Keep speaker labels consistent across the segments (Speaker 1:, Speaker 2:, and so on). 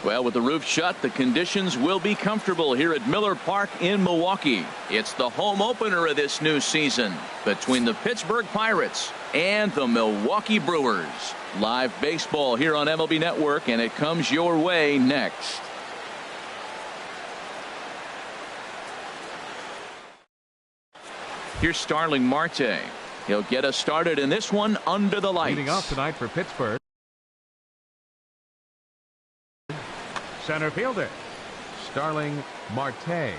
Speaker 1: Well, with the roof shut, the conditions will be comfortable here at Miller Park in Milwaukee. It's the home opener of this new season between the Pittsburgh Pirates and the Milwaukee Brewers. Live baseball here on MLB Network, and it comes your way next. Here's Starling Marte. He'll get us started in this one under the lights.
Speaker 2: Leading off tonight for Pittsburgh, center fielder Starling Marte.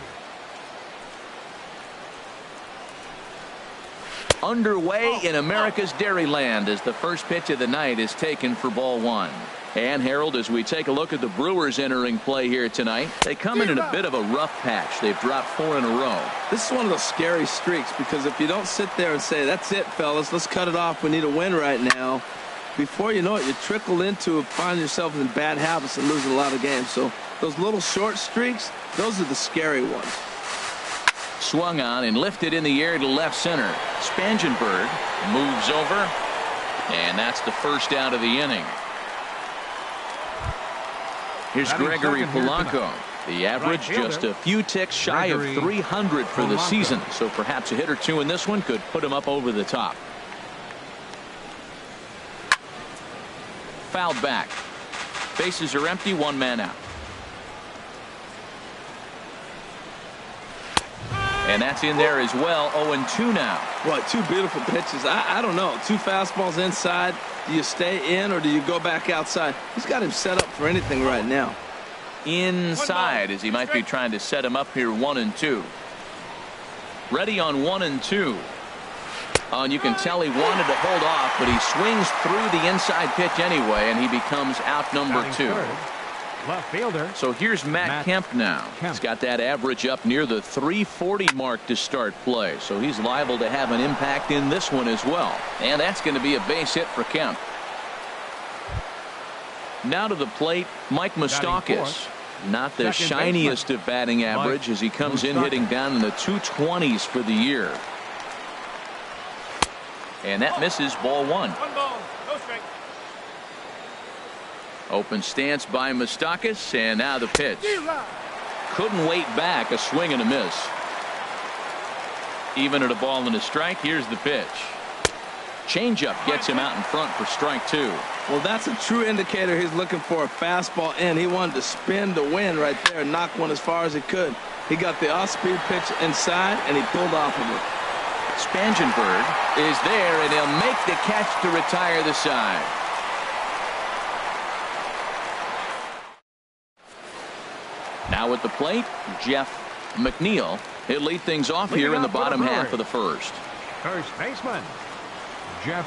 Speaker 1: Underway in America's Dairyland as the first pitch of the night is taken for ball one. And Harold, as we take a look at the Brewers entering play here tonight, they come in a bit of a rough patch. They've dropped 4 in a row.
Speaker 3: This is one of those scary streaks, because if you don't sit there and say, that's it, fellas, let's cut it off, we need a win right now, before you know it, you trickle into finding yourself in bad habits and losing a lot of games. So those little short streaks, those are the scary ones.
Speaker 1: Swung on and lifted in the air to left center. Spangenberg moves over, and that's the first out of the inning. Here's Gregory Polanco. The average just a few ticks shy of 300 for the season, so perhaps a hit or two in this one could put him up over the top. Fouled back. Bases are empty, 1 man out. And that's in there as well. 0-2 now.
Speaker 3: Boy, 2 beautiful pitches. I don't know. 2 fastballs inside. Do you stay in or do you go back outside? He's got him set up for anything right now.
Speaker 1: Inside, as he might be trying to set him up here. 1-2. Ready on 1-2. And you can tell he wanted to hold off, but he swings through the inside pitch anyway, and he becomes out number 2.
Speaker 2: Left fielder.
Speaker 1: So here's Matt Kemp now. He's got that average up near the 340 mark to start play, so he's liable to have an impact in this one as well. And that's going to be a base hit for Kemp. Now to the plate, Mike Moustakas. Not the shiniest of batting average as he comes in hitting down in the 220s for the year. And that misses, ball 1. Open stance by Moustakas, and now the pitch. Couldn't wait back, a swing and a miss. Even at a ball and a strike, here's the pitch. Changeup gets him out in front for strike 2.
Speaker 3: Well, that's a true indicator he's looking for a fastball in. He wanted to spin to win right there, knock one as far as he could. He got the off-speed pitch inside, and he pulled off of it.
Speaker 1: Spangenberg is there, and he'll make the catch to retire the side. Now at the plate, Jeff McNeil. He'll lead things off here in the bottom half of the first.
Speaker 2: First baseman, Jeff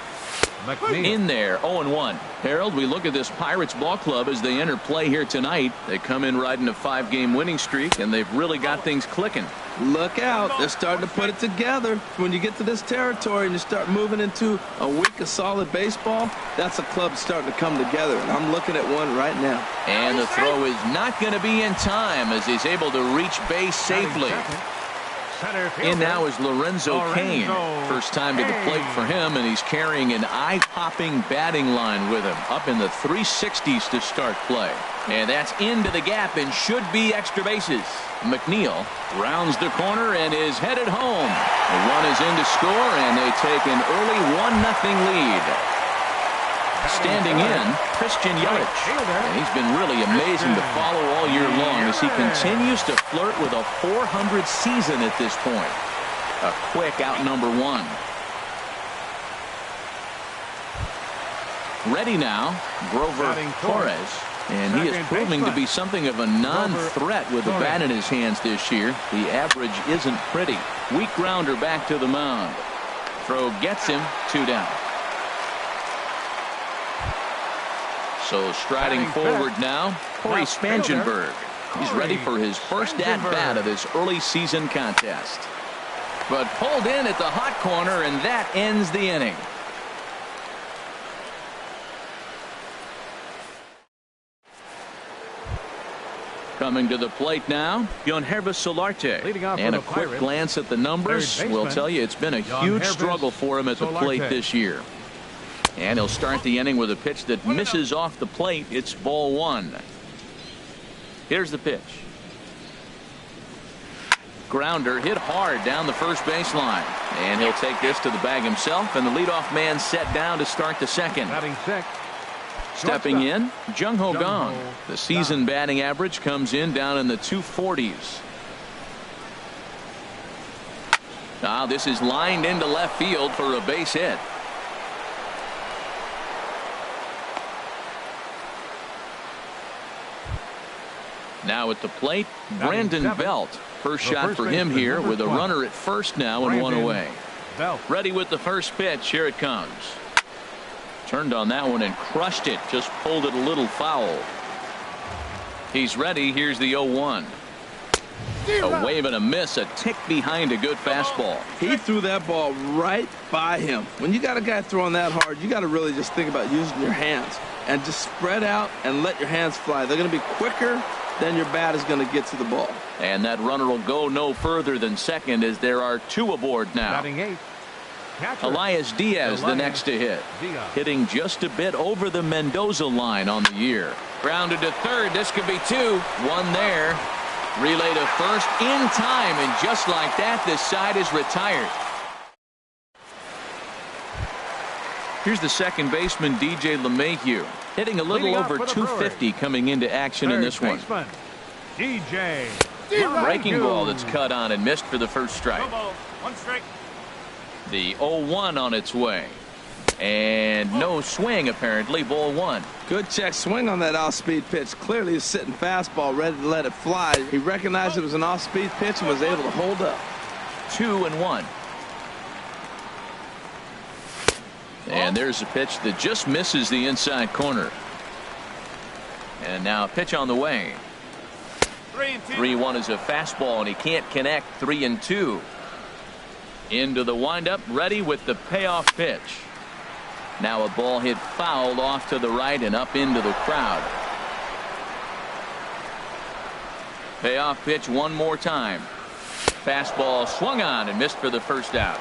Speaker 2: McNeil.
Speaker 1: In there, 0-1. Harold, we look at this Pirates ball club as they enter play here tonight. They come in riding a 5-game winning streak, and they've really got things clicking.
Speaker 3: Look out. They're starting to put it together. When you get to this territory and you start moving into a week of solid baseball, that's a club starting to come together, and I'm looking at one right now.
Speaker 1: And the throw is not going to be in time as he's able to reach base safely. In now is Lorenzo Cain. First time to the plate for him, and he's carrying an eye-popping batting line with him. Up in the 360s to start play. And that's into the gap and should be extra bases. McNeil rounds the corner and is headed home. The run is in to score, and they take an early 1-0 lead. Standing in, Christian Yelich. And he's been really amazing to follow all year long as he continues to flirt with a .400 season at this point. A quick out number 1. Ready now, Grover Torres. And he is proving to be something of a non-threat with the bat in his hands this year. The average isn't pretty. Weak grounder back to the mound. Throw gets him, 2 down. So striding forward now, Corey Spangenberg. He's ready for his first at-bat of this early season contest. But pulled in at the hot corner, and that ends the inning. Coming to the plate now, Yangervis Solarte. And a quick glance at the numbers will tell you it's been a huge struggle for him at the plate this year. And he'll start the inning with a pitch that misses off the plate. It's ball 1. Here's the pitch. Grounder hit hard down the first baseline. And he'll take this to the bag himself, and the leadoff man set down to start the second.
Speaker 2: Batting sixth.
Speaker 1: Stepping in, Jung Ho
Speaker 2: Jung-Ho
Speaker 1: Kang. The season
Speaker 2: Kang.
Speaker 1: batting average comes in down in the 240s. Now this is lined into left field for a base hit. Now at the plate, Brandon Belt. First shot for him here with a runner at first now and one away.
Speaker 2: Belt.
Speaker 1: Ready with the first pitch. Here it comes. Turned on that one and crushed it. Just pulled it a little foul. He's ready. Here's the 0-1. A wave and a miss. A tick behind a good fastball.
Speaker 3: He threw that ball right by him. When you got a guy throwing that hard, you got to really just think about using your hands and just spread out and let your hands fly. They're going to be quicker than your bat is going to get to the ball.
Speaker 1: And that runner will go no further than second as there are two aboard now.
Speaker 2: Batting eighth. Catcher.
Speaker 1: Elias Diaz the
Speaker 2: Elias
Speaker 1: next to hit.
Speaker 2: Diaz.
Speaker 1: Hitting just a bit over the Mendoza line on the year. Grounded to third. This could be two. One there. Relay to first in time, and just like that, this side is retired. Here's the second baseman, DJ LeMahieu, hitting a little
Speaker 2: Leading off
Speaker 1: over
Speaker 2: for the
Speaker 1: 250 coming into action in this one.
Speaker 2: Baseman, DJ.
Speaker 1: Breaking
Speaker 2: LeMahieu.
Speaker 1: ball that's cut on and missed for the first strike.
Speaker 2: One strike.
Speaker 1: The 0-1 on its way. And no swing, apparently. Ball one.
Speaker 3: Good check swing on that off-speed pitch. Clearly a sitting fastball ready to let it fly. He recognized it was an off-speed pitch and was able to hold up.
Speaker 1: 2-1. And there's a pitch that just misses the inside corner. And now a pitch on the way. 3-1 is a fastball, and he can't connect. 3-2. Into the windup, ready with the payoff pitch. Now a ball hit fouled off to the right and up into the crowd. Payoff pitch one more time. Fastball swung on and missed for the first out.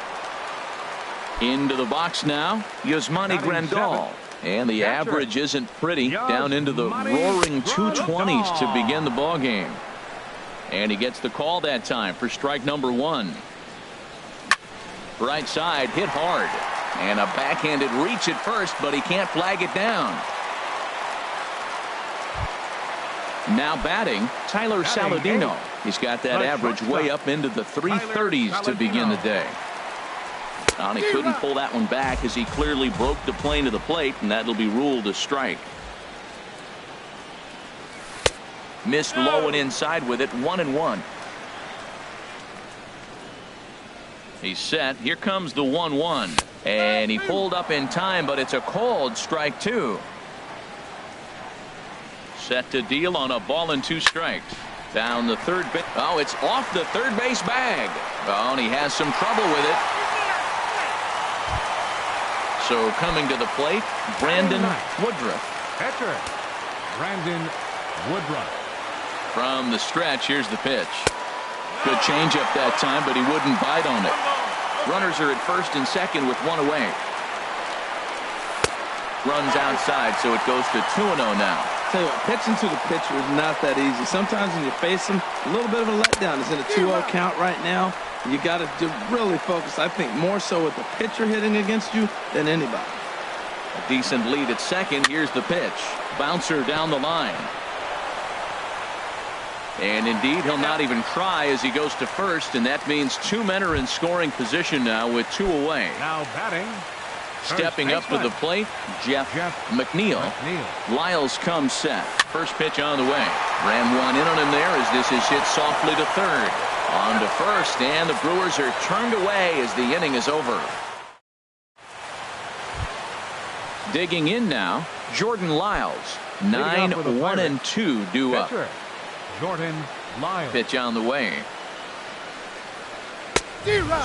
Speaker 1: Into the box now, Yasmani Grandal. And the average isn't pretty. Down into the roaring 220s to begin the ball game. And he gets the call that time for strike number one. Right side hit hard. And a backhanded reach at first, but he can't flag it down. Now batting, Tyler Saladino. He's got that average way up into the 330s to begin the day. And he couldn't pull that one back as he clearly broke the plane to the plate, and that'll be ruled a strike. Missed low and inside with it. 1-1. He's set. Here comes the 1-1. And he pulled up in time, but it's a called strike two. Set to deal on a ball and two strikes. Down the third base. Oh, it's off the third base bag. Oh, and he has some trouble with it. So coming to the plate, Brandon Woodruff.
Speaker 2: Catcher. Brandon Woodruff.
Speaker 1: From the stretch, here's the pitch. Good changeup that time, but he wouldn't bite on it. Runners are at first and second with one away. Runs outside, so it goes to 2-0 now.
Speaker 3: Tell you what, pitching to the pitcher is not that easy. Sometimes when you face him, a little bit of a letdown. It's in a 2-0 count right now. You got to really focus, I think, more so with the pitcher hitting against you than anybody.
Speaker 1: A decent lead at second. Here's the pitch. Bouncer down the line. And indeed, he'll not even try as he goes to first, and that means two men are in scoring position now with two away.
Speaker 2: Now batting.
Speaker 1: Stepping up to the plate, Jeff McNeil. Lyles comes set. First pitch on the way. Ran one in on him there as this is hit softly to third. On to first, and the Brewers are turned away as the inning is over. Digging in now, Jordan Lyles. 9-1-2 due up.
Speaker 2: Jordan Lyles.
Speaker 1: Pitch on the way.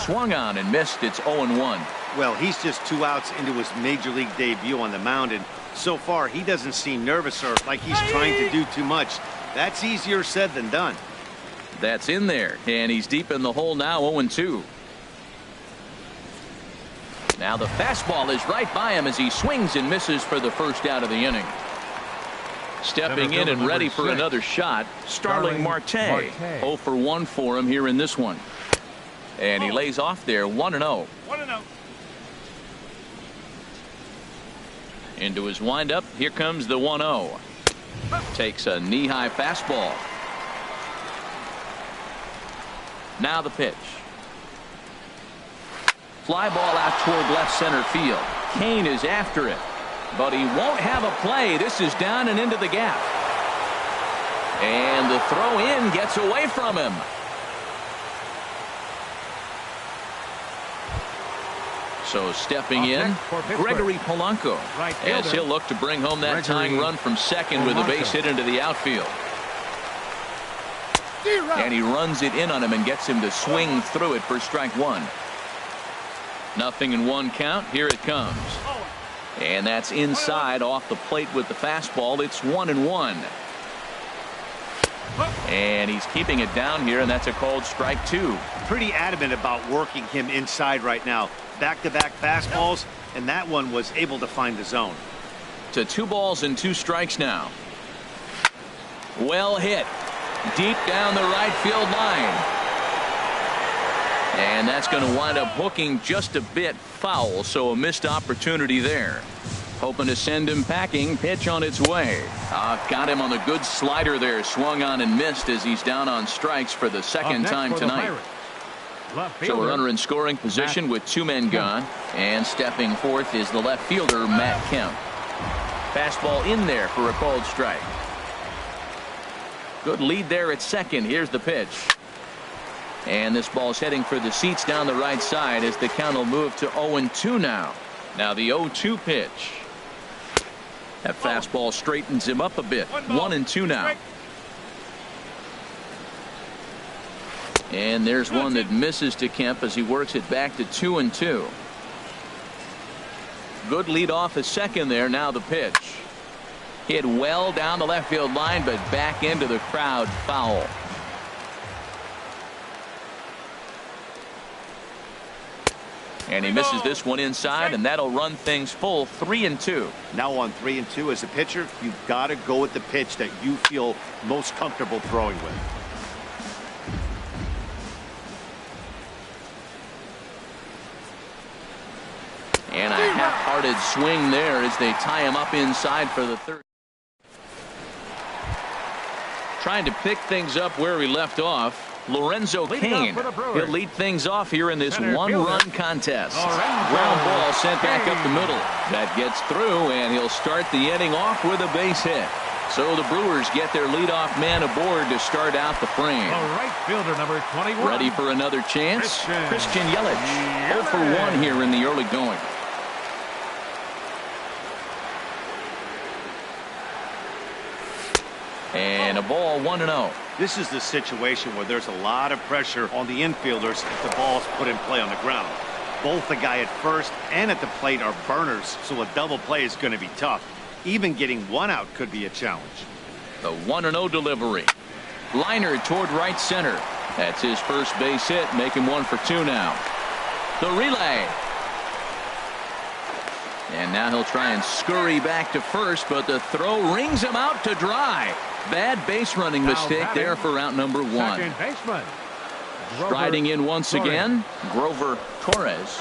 Speaker 1: Swung on and missed. It's 0-1.
Speaker 4: Well, he's just 2 outs into his major league debut on the mound, and so far he doesn't seem nervous or like he's trying to do too much. That's easier said than done.
Speaker 1: That's in there, and he's deep in the hole now. 0-2. Now the fastball is right by him as he swings and misses for the first out of the inning. Stepping in and ready for another shot, Starling Marte. 0 for 1 for him here in this one. And he lays off there 1-0.
Speaker 2: 1-0.
Speaker 1: Into his windup. Here comes the 1-0. Takes a knee-high fastball. Now the pitch. Fly ball out toward left center field. Cain is after it, but he won't have a play. This is down and into the gap. And the throw in gets away from him. So stepping in, Gregory Polanco, as he'll look to bring home that tying run from second with a base hit into the outfield. And he runs it in on him and gets him to swing through it for strike one. 0-1 count. Here it comes. And that's inside off the plate with the fastball. It's 1-1. And he's keeping it down here, and that's a called strike two.
Speaker 4: Pretty adamant about working him inside right now. Back-to-back fastballs, and that one was able to find the zone.
Speaker 1: To 2 balls and 2 strikes now. Well hit. Deep down the right field line. And that's going to wind up hooking just a bit foul, so a missed opportunity there. Hoping to send him packing. Pitch on its way. Got him on the good slider there. Swung on and missed as he's down on strikes for the second time tonight. So a runner in scoring position with 2 men gone. And stepping forth is the left fielder, Matt Kemp. Fastball in there for a called strike. Good lead there at second. Here's the pitch. And this ball's heading for the seats down the right side as the count will move to 0-2 now. Now the 0-2 pitch. That fastball straightens him up a bit. 1-2 now. And there's one that misses to Kemp as he works it back to 2-2. Good lead off at second there. Now the pitch. Hit well down the left field line, but back into the crowd, foul. And he misses this one inside, and that'll run things full 3-2.
Speaker 4: Now on 3-2 as a pitcher, you've got to go with the pitch that you feel most comfortable throwing with.
Speaker 1: And a half-hearted swing there as they tie him up inside for the third. Trying to pick things up where he left off. Lorenzo Cain. He'll lead things off here in this one-run contest. Ground ball sent back up the middle. That gets through, and he'll start the inning off with a base hit. So the Brewers get their leadoff man aboard to start out the frame.
Speaker 2: Right fielder number 21.
Speaker 1: Ready for another chance? Christian Yelich. 0 for 1 here in the early going. And a ball 1-0.
Speaker 4: This is the situation where there's a lot of pressure on the infielders if the ball's put in play on the ground. Both the guy at first and at the plate are burners, so a double play is going to be tough. Even getting one out could be a challenge.
Speaker 1: The 1-0 delivery. Liner toward right center. That's his first base hit. Make him 1 for 2 now. The relay. And now he'll try and scurry back to first, but the throw rings him out to dry. Bad base running mistake there for out number 1.
Speaker 2: Second baseman.
Speaker 1: Striding in once again, Grover Torres.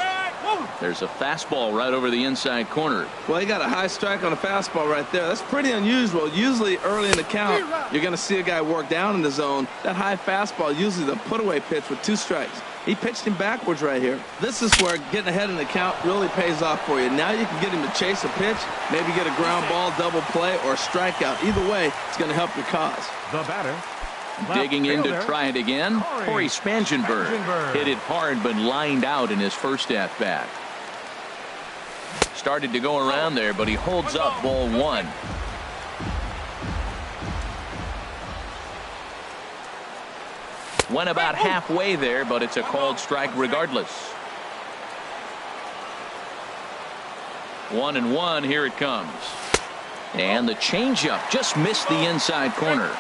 Speaker 1: There's a fastball right over the inside corner.
Speaker 3: Well, he got a high strike on a fastball right there. That's pretty unusual. Usually early in the count, you're going to see a guy work down in the zone. That high fastball, usually the put-away pitch with 2 strikes. He pitched him backwards right here. This is where getting ahead in the count really pays off for you. Now you can get him to chase a pitch, maybe get a ground ball, double play, or a strikeout. Either way, it's going to help your cause.
Speaker 2: The batter.
Speaker 1: Digging in to try it again, Corey Spangenberg. Hit it hard, but lined out in his first at-bat. Started to go around there, but he holds up ball 1. Went about halfway there, but it's a called strike regardless. 1-1, here it comes. And the changeup just missed the inside corner.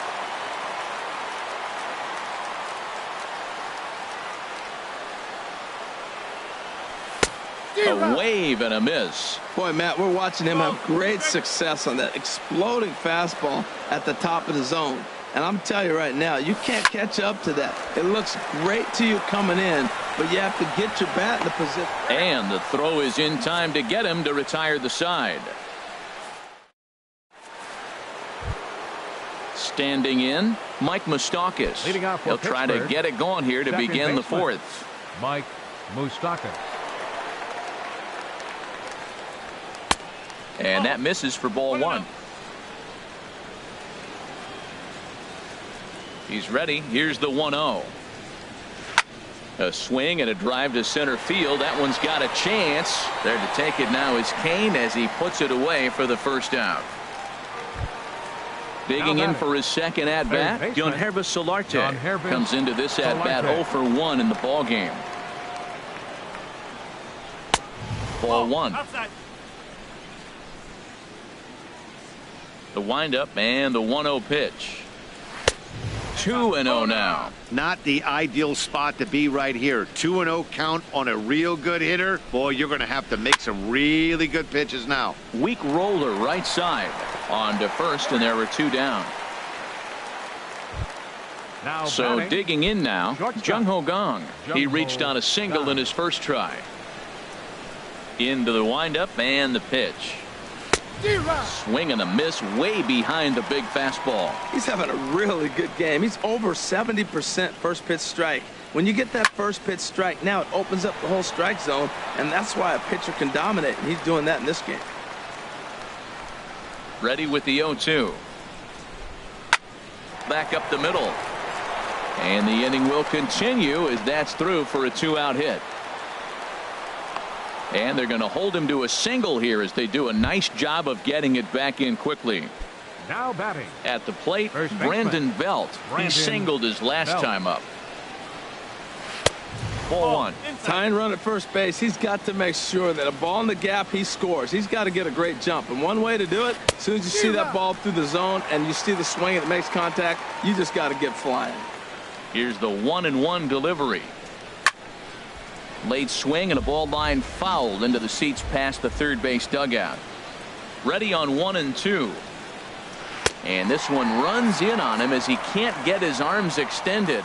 Speaker 1: A wave and a miss.
Speaker 3: Boy, Matt, we're watching him have great success on that exploding fastball at the top of the zone. And I'm telling you right now, you can't catch up to that. It looks great to you coming in, but you have to get your bat in the position.
Speaker 1: And the throw is in time to get him to retire the side. Standing in, Mike Moustakas.
Speaker 2: Leading off for
Speaker 1: He'll try to
Speaker 2: Pittsburgh,
Speaker 1: get it going here to
Speaker 2: second
Speaker 1: begin the
Speaker 2: baseman,
Speaker 1: fourth.
Speaker 2: Mike Moustakas.
Speaker 1: And that misses for ball one. He's ready. Here's the 1-0. A swing and a drive to center field. That one's got a chance. There to take it now is Kane as he puts it away for the first out. Digging in for his second at-bat, Yangervis Solarte comes into this at-bat 0 for 1 in the ball game. Ball one. The windup and the 1-0 pitch. 2-0 now.
Speaker 4: Not the ideal spot to be right here. 2-0 count on a real good hitter. Boy, you're going to have to make some really good pitches now.
Speaker 1: Weak roller right side on to first, and there were two down.
Speaker 2: Now
Speaker 1: So
Speaker 2: batting,
Speaker 1: digging in now, Jung Ho Gong. He
Speaker 2: Jung
Speaker 1: reached
Speaker 2: Ho
Speaker 1: on a single
Speaker 2: Gong.
Speaker 1: in his first try. Into the windup and the pitch. Swing and a miss way behind the big fastball.
Speaker 3: He's having a really good game. He's over 70% first pitch strike. When you get that first pitch strike, now it opens up the whole strike zone, and that's why a pitcher can dominate, and he's doing that in this game.
Speaker 1: Ready with the 0-2. Back up the middle. And the inning will continue as that's through for a 2-out hit. And they're going to hold him to a single here as they do a nice job of getting it back in quickly.
Speaker 2: now batting.
Speaker 1: At the plate,
Speaker 2: First baseman,
Speaker 1: Brandon Belt. He
Speaker 2: Brandon
Speaker 1: singled his last
Speaker 2: Belt.
Speaker 1: time up. Ball one.
Speaker 3: Tying run at first base, he's got to make sure that a ball in the gap he scores. He's got to get a great jump. And one way to do it, as soon as you see that ball through the zone and you see the swing and it makes contact, you just got to get flying.
Speaker 1: Here's the 1-1 delivery. Late swing and a ball line fouled into the seats past the third base dugout. Ready on 1-2. And this one runs in on him as he can't get his arms extended.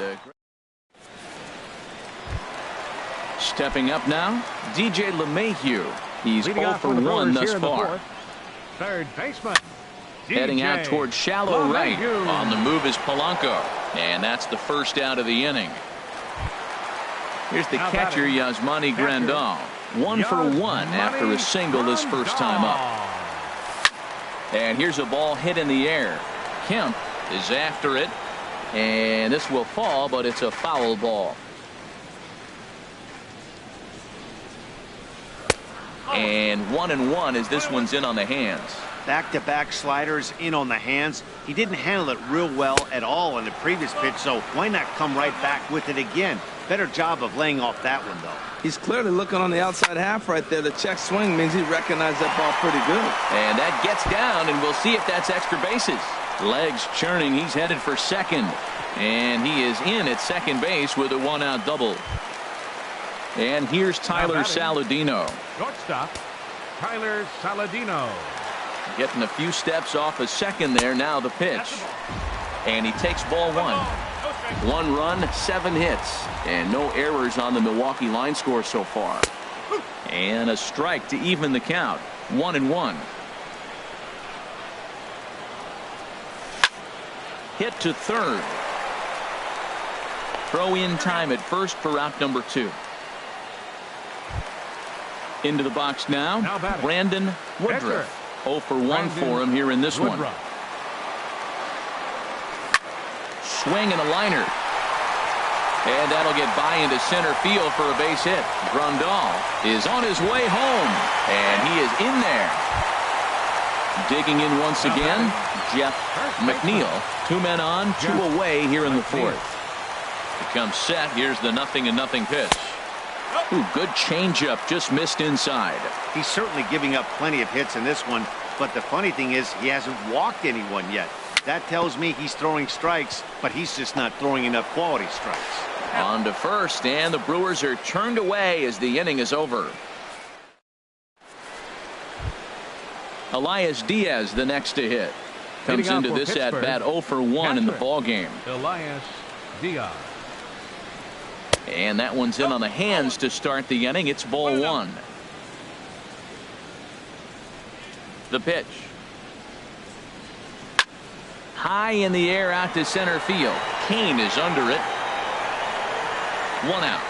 Speaker 1: Stepping up now, DJ LeMahieu. He's
Speaker 2: Leading
Speaker 1: 0
Speaker 2: off
Speaker 1: for
Speaker 2: the
Speaker 1: 1
Speaker 2: Brewers
Speaker 1: thus
Speaker 2: here in the
Speaker 1: far.
Speaker 2: fourth. Third baseman.
Speaker 1: Heading out
Speaker 2: DJ
Speaker 1: towards shallow right.
Speaker 2: LeMahieu.
Speaker 1: On the move is Polanco. And that's the first out of the inning. Here's the
Speaker 2: Now
Speaker 1: catcher,
Speaker 2: batting.
Speaker 1: Yasmani Grandal. 1 for 1 after a single his first time up. And here's a ball hit in the air. Kemp is after it. And this will fall, but it's a foul ball. And 1-1 as this one's in on the hands.
Speaker 4: Back-to-back sliders in on the hands. He didn't handle it real well at all on the previous pitch, so why not come right back with it again? Better job of laying off that one, though.
Speaker 3: He's clearly looking on the outside half right there. The check swing means he recognized that ball pretty good.
Speaker 1: And that gets down, and we'll see if that's extra bases. Legs churning. He's headed for second. And he is in at second base with a 1-out double. And here's Tyler Saladino.
Speaker 2: Shortstop, Tyler Saladino.
Speaker 1: Getting a few steps off a second there. Now the pitch. And he takes ball one. 1 run, 7 hits. And no errors on the Milwaukee line score so far. And a strike to even the count. 1-1. Hit to third. Throw in time at first for out number 2. Into the box now,
Speaker 2: batting.
Speaker 1: Brandon Woodruff. 0 for 1 for him here in this one. Swing and a liner. And that'll get by into center field for a base hit. Grandal is on his way home. And he is in there. Digging in once again, Jeff McNeil. 2 men on, 2 away here in the fourth. Becomes set. Here's the 0-0 pitch. Ooh, good changeup, just missed inside.
Speaker 4: He's certainly giving up plenty of hits in this one, but the funny thing is he hasn't walked anyone yet. That tells me he's throwing strikes, but he's just not throwing enough quality strikes.
Speaker 1: On to first, and the Brewers are turned away as the inning is over. Elias Diaz the next to hit. Comes into this at bat 0 for 1 in the ball game.
Speaker 2: Elias Diaz.
Speaker 1: And that one's in on the hands to start the inning. It's ball 1. The pitch. High in the air out to center field. Kane is under it. 1 out.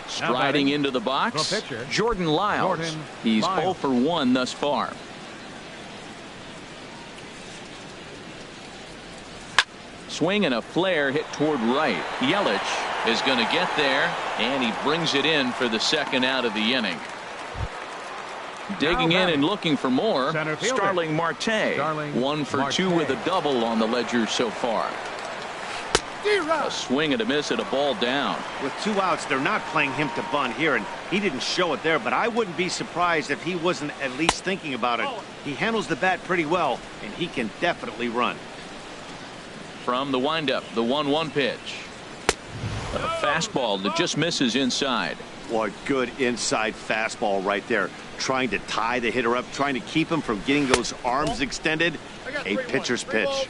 Speaker 1: Striding into the box, Jordan Lyles. He's 0 for 1 thus far. Swing and a flare hit toward right. Yelich is going to get there, and he brings it in for the second out of the inning. Digging in and looking for more, Starling Marte. 1 for 2 with a double on the ledger so far. A swing and a miss at a ball down.
Speaker 4: With 2 outs, they're not playing him to bunt here, and he didn't show it there, but I wouldn't be surprised if he wasn't at least thinking about it. He handles the bat pretty well, and he can definitely run.
Speaker 1: From the windup, the 1-1 pitch. A fastball that just misses inside.
Speaker 4: What good inside fastball right there. Trying to tie the hitter up, trying to keep him from getting those arms extended. A pitcher's pitch.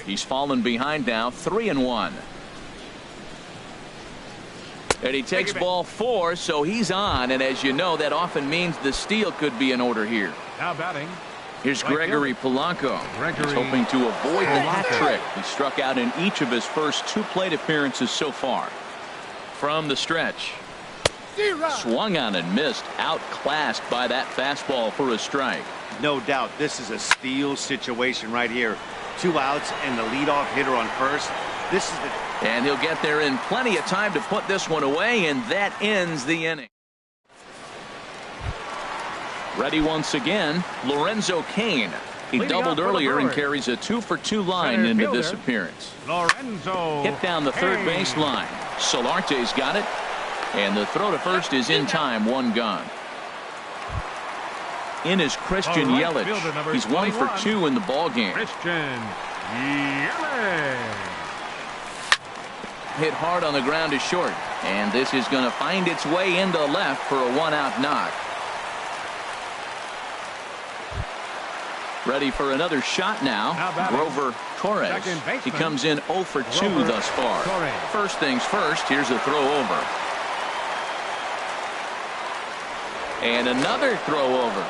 Speaker 1: He's fallen behind now, 3-1. And he takes ball 4, so he's on. And as you know, that often means the steal could be in order here.
Speaker 2: Now batting.
Speaker 1: Here's Gregory Polanco. He's hoping to avoid the hat trick. He struck out in each of his first 2 plate appearances so far. From the stretch. Swung on and missed. Outclassed by that fastball for a strike.
Speaker 4: No doubt this is a steal situation right here. 2 outs and the leadoff hitter on first. This is the...
Speaker 1: And he'll get there in plenty of time to put this one away, and that ends the inning. Ready once again, Lorenzo Cain. He doubled earlier and carries a 2 for 2 line into this appearance.
Speaker 2: Lorenzo
Speaker 1: hit down the third base line. Solarte's got it, and the throw to first is in time. 1 gone. In is Christian Yelich. He's 1 for 2 in the ball game.
Speaker 2: Christian Yelich.
Speaker 1: Hit hard on the ground to short, and this is going to find its way into left for a 1-out knock. Ready for another shot now. Grover Torres. He comes in 0 for 2 thus far. First things first, here's a throw over. And another throw over.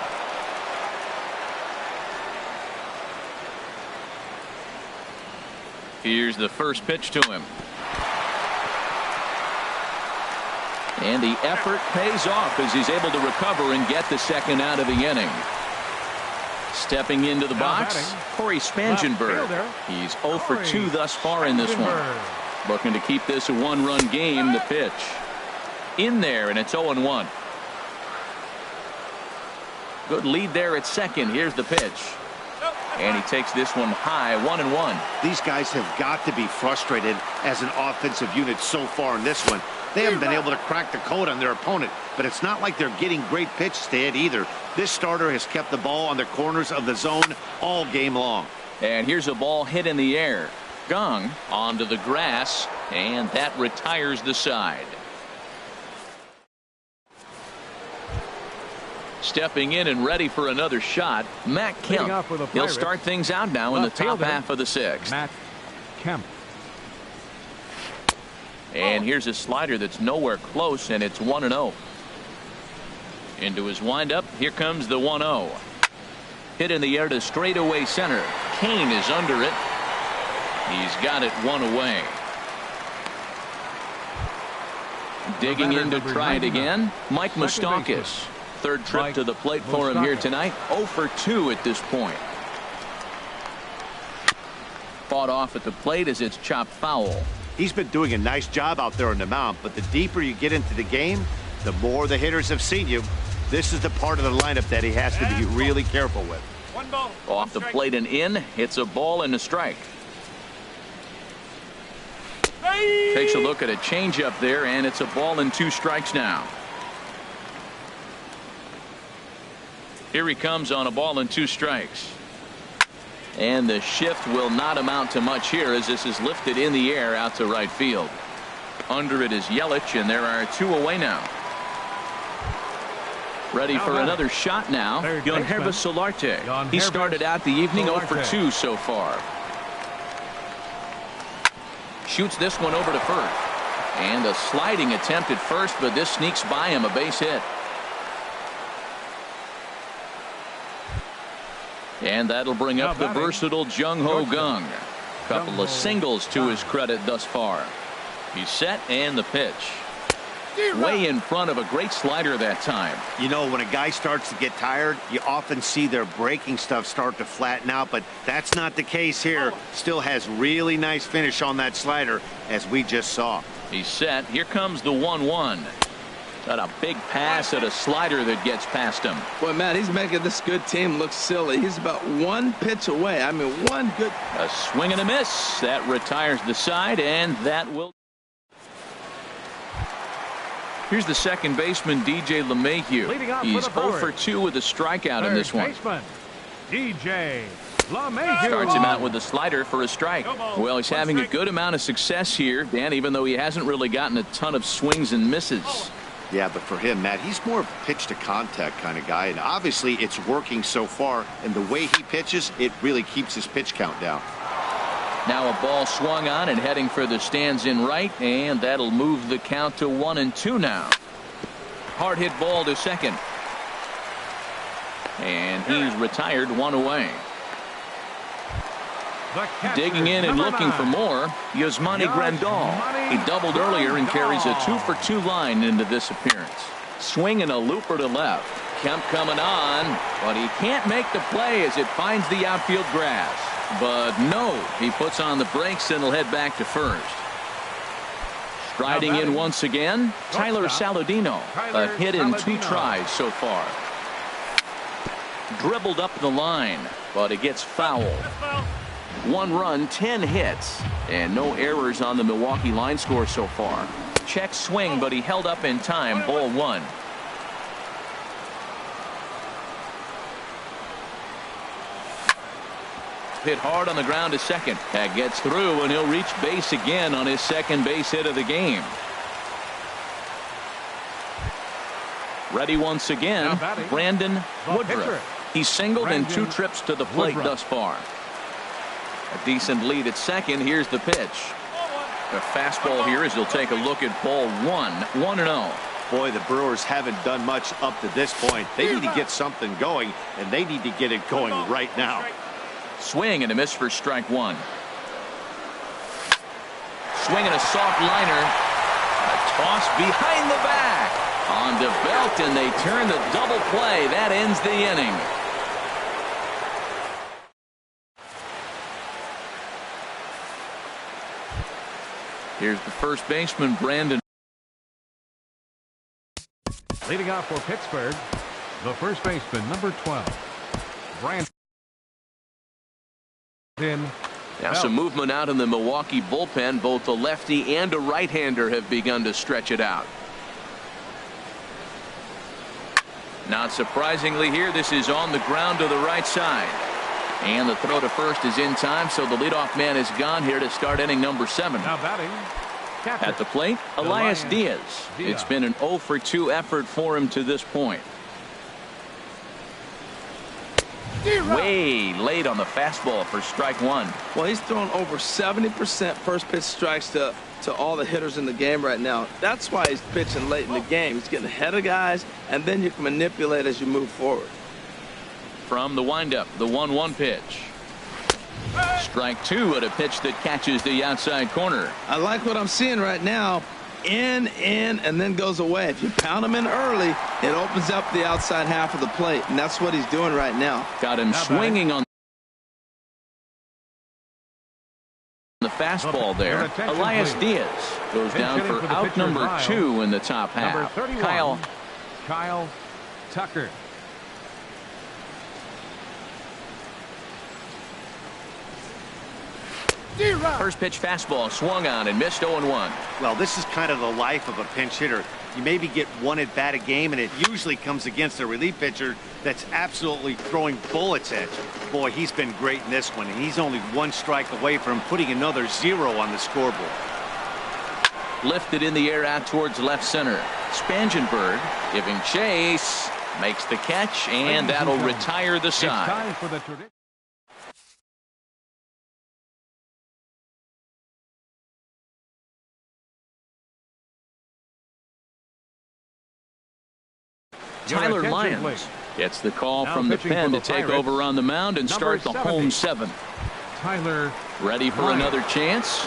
Speaker 1: Here's the first pitch to him. And the effort pays off as he's able to recover and get the second out of the inning. Stepping into the box, Corey Spangenberg. He's 0 for 2 thus far in this one. Looking to keep this a 1-run game. The pitch in there, and it's 0-1. Good lead there at second. Here's the pitch. And he takes this one high. 1-1.
Speaker 4: These guys have got to be frustrated as an offensive unit so far in this one. They haven't been able to crack the code on their opponent, but it's not like they're getting great pitches to hit either. This starter has kept the ball on the corners of the zone all game long.
Speaker 1: And here's a ball hit in the air. Gong onto the grass, and that retires the side. Stepping in and ready for another shot, Matt Kemp. He'll start things out now in the top half of the 6th.
Speaker 2: Matt Kemp.
Speaker 1: And here's a slider that's nowhere close, and it's 1-0. Into his windup, here comes the 1-0. Hit in the air to straightaway center. Kane is under it. He's got it 1 away. Digging in to try it again, Mike Moustakas. Third trip to the plate for him here tonight. 0 for 2 at this point. Fought off at the plate as it's chopped foul.
Speaker 4: He's been doing a nice job out there on the mound, but the deeper you get into the game, the more the hitters have seen you. This is the part of the lineup that he has to be really careful with.
Speaker 1: Off the plate and in. It's a ball and a strike. Takes a look at a changeup there, and it's a ball and 2 strikes now. Here he comes on a ball and 2 strikes. And the shift will not amount to much here as this is lifted in the air out to right field. Under it is Yelich, and there are 2 away now. Ready for another shot now. Yangervis Solarte. He started out the evening 0 for 2 so far. Shoots this one over to first. And a sliding attempt at first, but this sneaks by him, a base hit. And that'll bring up the versatile Jung Ho Kang. Couple of singles to his credit thus far. He's set and the pitch. Way in front of a great slider that time.
Speaker 4: You know, when a guy starts to get tired, you often see their breaking stuff start to flatten out, but that's not the case here. Still has really nice finish on that slider, as we just saw.
Speaker 1: He's set. Here comes the 1-1. Got a big pass at a slider that gets past him.
Speaker 3: Boy, Matt, he's making this good team look silly. He's about one pitch away. I mean, one good.
Speaker 1: A swing and a miss. That retires the side, and that will. Here's the second baseman, DJ LeMahieu. He's 0 for 2 with a strikeout in this one.
Speaker 2: DJ LeMahieu.
Speaker 1: Starts him out with a slider for a strike. Well, he's having a good amount of success here, Dan, even though he hasn't really gotten a ton of swings and misses.
Speaker 4: Yeah, but for him, Matt, he's more of a pitch to contact kind of guy, and obviously it's working so far, and the way he pitches, it really keeps his pitch count down.
Speaker 1: Now a ball swung on and heading for the stands in right, and that'll move the count to 1-2 now. Hard hit ball to second. And he's retired, one away. Digging in and looking for more, Yasmani Grandal. He doubled earlier and carries a 2 for 2 line into this appearance. Swinging a looper to left. Kemp coming on, but he can't make the play as it finds the outfield grass. But no, he puts on the brakes and will head back to first. Striding in once again, Tyler Saladino. A hit in 2 tries so far. Dribbled up the line, but it gets fouled. 1 run, 10 hits, and no errors on the Milwaukee line score so far. Check swing, but he held up in time. Ball 1. Hit hard on the ground to second. That gets through, and he'll reach base again on his second base hit of the game. Ready once again, Brandon Woodruff. He's singled in 2 trips to the plate thus far. A decent lead at second. Here's the pitch. A fastball here as he'll take a look at ball 1. 1-0.
Speaker 4: Boy, the Brewers haven't done much up to this point. They need to get something going, and they need to get it going right now.
Speaker 1: Swing and a miss for strike 1. Swinging a soft liner. A toss behind the back. On to Belt, and they turn the double play. That ends the inning. Here's the first baseman, Brandon.
Speaker 2: Leading off for Pittsburgh, the first baseman, number 12, Brandon.
Speaker 1: Now some movement out in the Milwaukee bullpen. Both a lefty and a right-hander have begun to stretch it out. Not surprisingly here, this is on the ground to the right side. And the throw to first is in time, so the leadoff man is gone here to start inning number 7.
Speaker 2: Now batting,
Speaker 1: at the plate, Elias Diaz. It's been an 0 for 2 effort for him to this point. Way late on the fastball for strike 1.
Speaker 3: Well, he's thrown over 70% first pitch strikes to all the hitters in the game right now. That's why he's pitching late in the game. He's getting ahead of guys, and then you can manipulate as you move forward.
Speaker 1: From the windup, the 1-1 pitch. Strike 2 at a pitch that catches the outside corner.
Speaker 3: I like what I'm seeing right now. In, and then goes away. If you pound him in early, it opens up the outside half of the plate, and that's what he's doing right now.
Speaker 1: Got him swinging on the fastball there. Elias Diaz goes down for out number 2 in the top half.
Speaker 2: Kyle Tucker.
Speaker 1: First pitch fastball swung on and missed 0-1.
Speaker 4: Well, this is kind of the life of a pinch hitter. You maybe get 1 at bat a game, and it usually comes against a relief pitcher that's absolutely throwing bullets at you. Boy, he's been great in this one, and he's only 1 strike away from putting another 0 on the scoreboard.
Speaker 1: Lifted in the air out towards left center. Spangenberg giving chase. Makes the catch, and that'll retire the side.
Speaker 2: It's time for the tradition.
Speaker 1: Tyler Lyons gets the call from the pen to take over on the mound and start the home seventh.
Speaker 2: Tyler
Speaker 1: ready for another chance.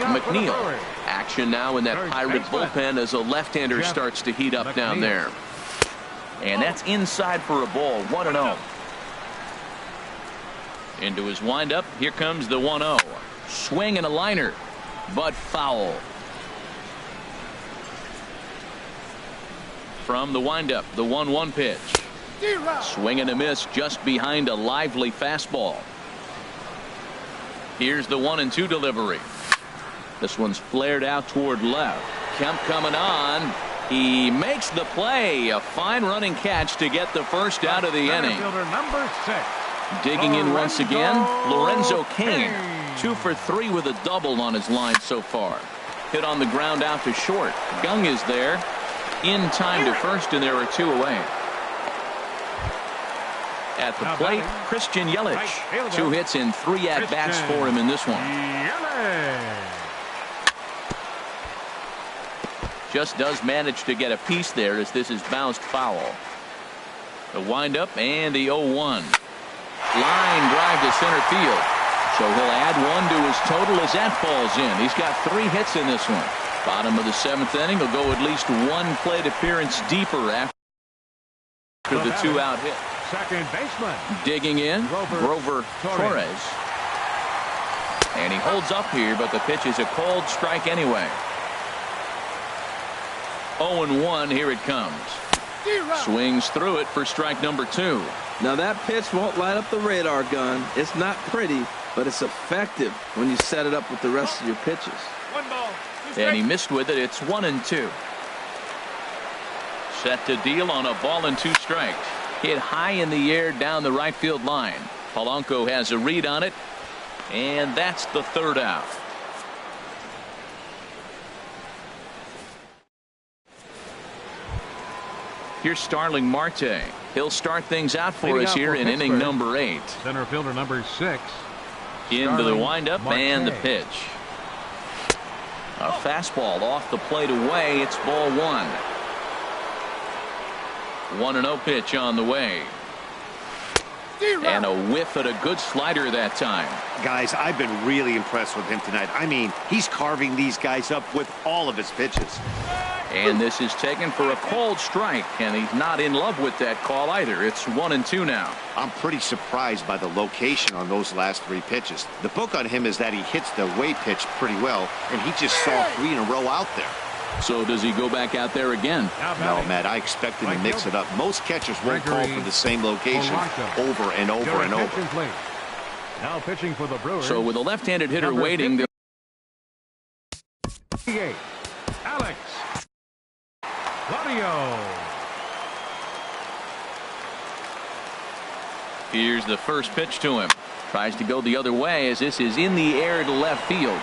Speaker 1: McNeil. Action now in that Pirate bullpen as a left-hander starts to heat up down there. And that's inside for a ball. 1-0. Into his windup. Here comes the 1-0. Swing and a liner, but foul. From the windup, the 1-1 pitch. Swing and a miss just behind a lively fastball. Here's the 1-2 delivery. This one's flared out toward left. Kemp coming on. He makes the play. A fine running catch to get the first out of the inning.
Speaker 2: Number 6.
Speaker 1: Digging in once again, Lorenzo Cain. 2 for 3 with a double on his line so far. Hit on the ground out to short. Gung is there. In time to first, and there are 2 away. At the plate, Christian Yelich. 2 hits and 3 at-bats for him in this one. Just does manage to get a piece there as this is bounced foul. The windup and the 0-1. Line drive to center field. So he'll add 1 to his total as that falls in. He's got 3 hits in this one. Bottom of the 7th inning. He'll go at least 1 plate appearance deeper after the 2-out hit.
Speaker 2: Second baseman.
Speaker 1: Digging in, Grover Torres. And he holds up here, but the pitch is a cold strike anyway. 0-1, here it comes. Swings through it for strike number 2.
Speaker 3: Now that pitch won't light up the radar gun. It's not pretty, but it's effective when you set it up with the rest of your pitches.
Speaker 1: And he missed with it. It's 1-2. Set to deal on a ball and 2 strikes. Hit high in the air down the right field line. Polanco has a read on it, and that's the 3rd out. Here's Starling Marte. He'll start things out for us here in inning number 8.
Speaker 2: Center fielder number 6.
Speaker 1: Into the windup and the pitch. A fastball off the plate away. It's ball 1. 1-0 pitch on the way. And a whiff at a good slider that time.
Speaker 4: Guys, I've been really impressed with him tonight. I mean, he's carving these guys up with all of his pitches.
Speaker 1: And this is taken for a cold strike, and he's not in love with that call either. It's 1-2 now.
Speaker 4: I'm pretty surprised by the location on those last 3 pitches. The book on him is that he hits the way pitch pretty well, and he just saw 3 in a row out there.
Speaker 1: So does he go back out there again?
Speaker 4: No, Matt, I expect him to mix it up. Most catchers won't call for the same location over and over and over.
Speaker 2: Now pitching for the Brewers.
Speaker 1: So with a left-handed hitter waiting.
Speaker 2: Alex Claudio.
Speaker 1: Here's the first pitch to him. Tries to go the other way as this is in the air to left field.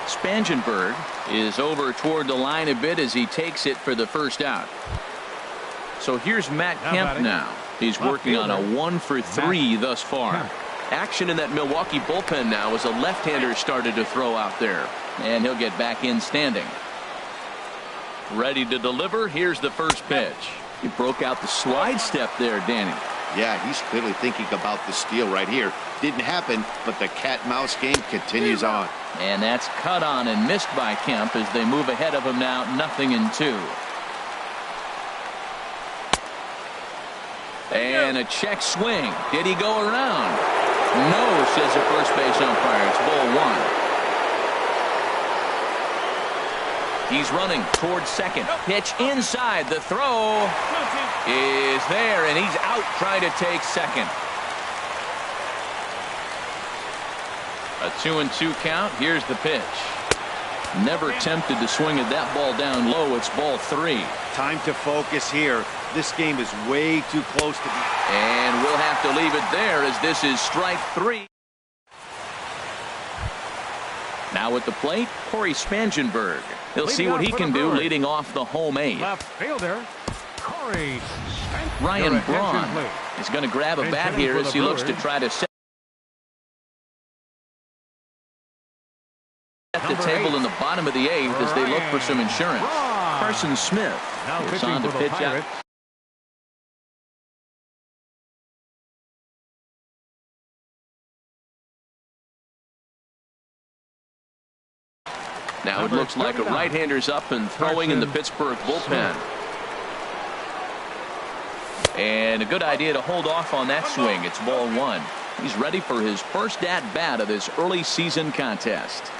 Speaker 1: Spangenberg is over toward the line a bit as he takes it for the first out. So here's Matt Kemp now. He's working on a 1 for 3 thus far. Action in that Milwaukee bullpen now as a left-hander started to throw out there. And he'll get back in standing. Ready to deliver. Here's the first pitch. He broke out the slide step there, Danny.
Speaker 4: Yeah, he's clearly thinking about the steal right here. Didn't happen, but the cat-mouse game continues on.
Speaker 1: And that's cut on and missed by Kemp as they move ahead of him now 0-2. And a check swing. Did he go around? No, says the first base umpire. It's ball 1. He's running towards second. Pitch inside. The throw is there, and he's out trying to take second. A 2-2 count. Here's the pitch. Never tempted to swing at that ball down low. It's ball 3.
Speaker 4: Time to focus here. This game is way too close to be.
Speaker 1: And we'll have to leave it there as this is strike 3. Now at the plate, Corey Spangenberg. He'll see what he can do leading off the home 8.
Speaker 2: Left fielder, Corey Spangenberg.
Speaker 1: Ryan Braun is going to grab a bat here as he looks to try to set the table in the bottom of the 8th as they look for some insurance. Carson Smith is on to pitch out. Now it looks like a right-hander's up and throwing in the Pittsburgh bullpen. And a good idea to hold off on that swing. It's ball 1. He's ready for his first at-bat of this early season contest.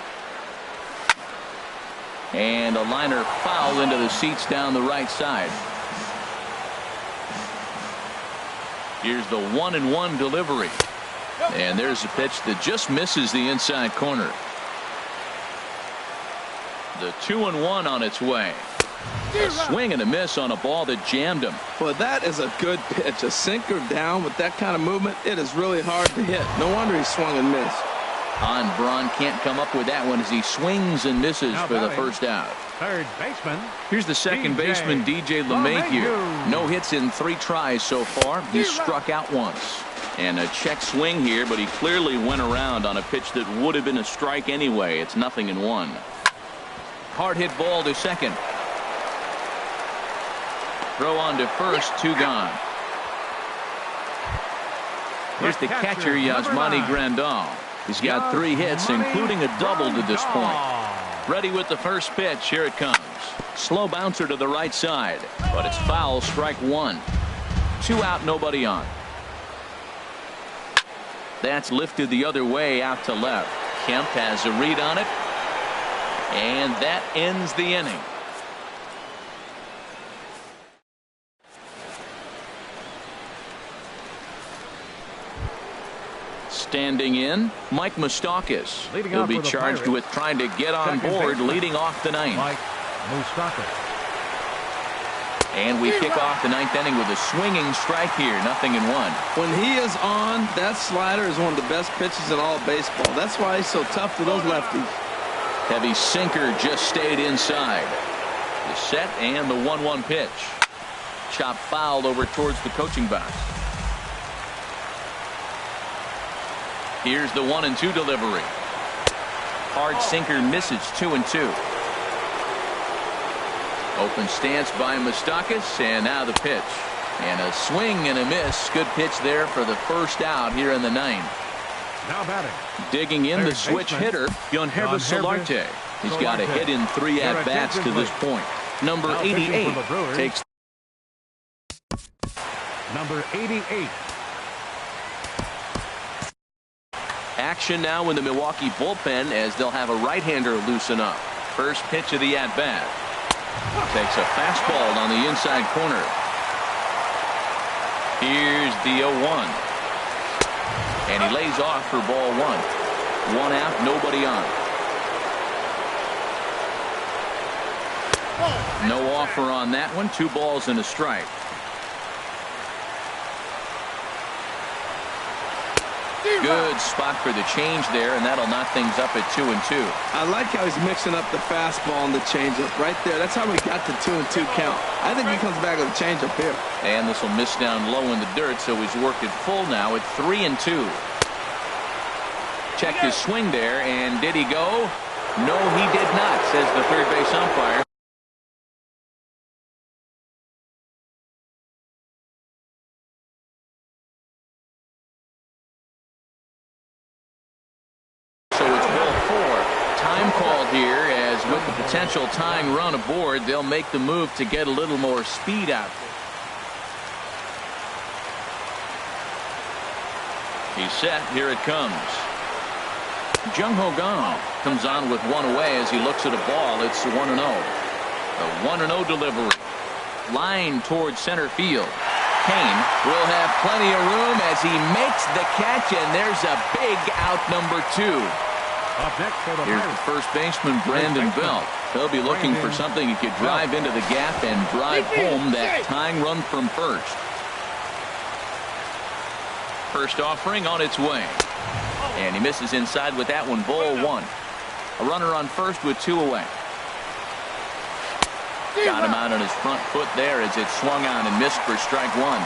Speaker 1: And a liner foul into the seats down the right side. Here's the 1-1 delivery. And there's a pitch that just misses the inside corner. The 2-1 on its way. A swing and a miss on a ball that jammed him.
Speaker 3: Well, that is a good pitch. A sinker down with that kind of movement, it is really hard to hit. No wonder he swung and missed.
Speaker 1: Braun can't come up with that one as he swings and misses for the first out.
Speaker 2: Third baseman.
Speaker 1: Here's the second baseman, DJ LeMahieu. No hits in 3 tries so far. He struck out once. And a check swing here, but he clearly went around on a pitch that would have been a strike anyway. It's 0-1. Hard hit ball to second. Throw on to first, 2 gone. Here's the catcher, Yasmani Grandal. He's got 3 hits, including a double to this point. Ready with the first pitch. Here it comes. Slow bouncer to the right side, but it's foul. Strike 1. 2 out, nobody on. That's lifted the other way out to left. Kemp has a read on it, and that ends the inning. Standing in, Mike Moustakas. He'll be charged with trying to get on board, leading off the 9th.
Speaker 2: Mike Moustakas.
Speaker 1: And we kick off the 9th inning with a swinging strike here. 0-1.
Speaker 3: When he is on, that slider is one of the best pitches in all of baseball. That's why he's so tough to those lefties.
Speaker 1: Heavy sinker just stayed inside. The set and the 1-1 pitch. Chop fouled over towards the coaching box. Here's the 1-2 delivery. Hard sinker misses. 2-2. Open stance by Moustakas, and now the pitch. And a swing and a miss. Good pitch there for the first out here in the 9th.
Speaker 2: Now batting.
Speaker 1: Digging in the switch hitter, Yangervis Solarte. He's got a hit in 3 at-bats to this point. Number 88 takes.
Speaker 2: Number 88.
Speaker 1: Action now in the Milwaukee bullpen as they'll have a right-hander loosen up. First pitch of the at-bat. Takes a fastball on the inside corner. Here's the 0-1. And he lays off for ball 1. 1 out, nobody on. No offer on that one. 2 balls and a strike. Good spot for the change there, and that'll knock things up at 2-2.
Speaker 3: I like how he's mixing up the fastball and the changeup right there. That's how we got the 2-2 count. I think he comes back with a changeup here.
Speaker 1: And this will miss down low in the dirt, so he's worked it full now at 3-2. Checked his swing there, and did he go? No, he did not, says the third base umpire. Here, as with the potential tying run aboard, they'll make the move to get a little more speed out. He's set. Here it comes. Jung Ho Kang comes on with 1 away as he looks at a ball. It's 1-0. The 1-0 delivery. Line towards center field. Kane will have plenty of room as he makes the catch, and there's a big out, number 2. Here's the first baseman, Brandon Belt. He'll be looking for something he could drive into the gap and drive home that tying run from first. First offering on its way. And he misses inside with that one. Ball 1. A runner on first with 2 away. Got him out on his front foot there as it swung on and missed for strike 1.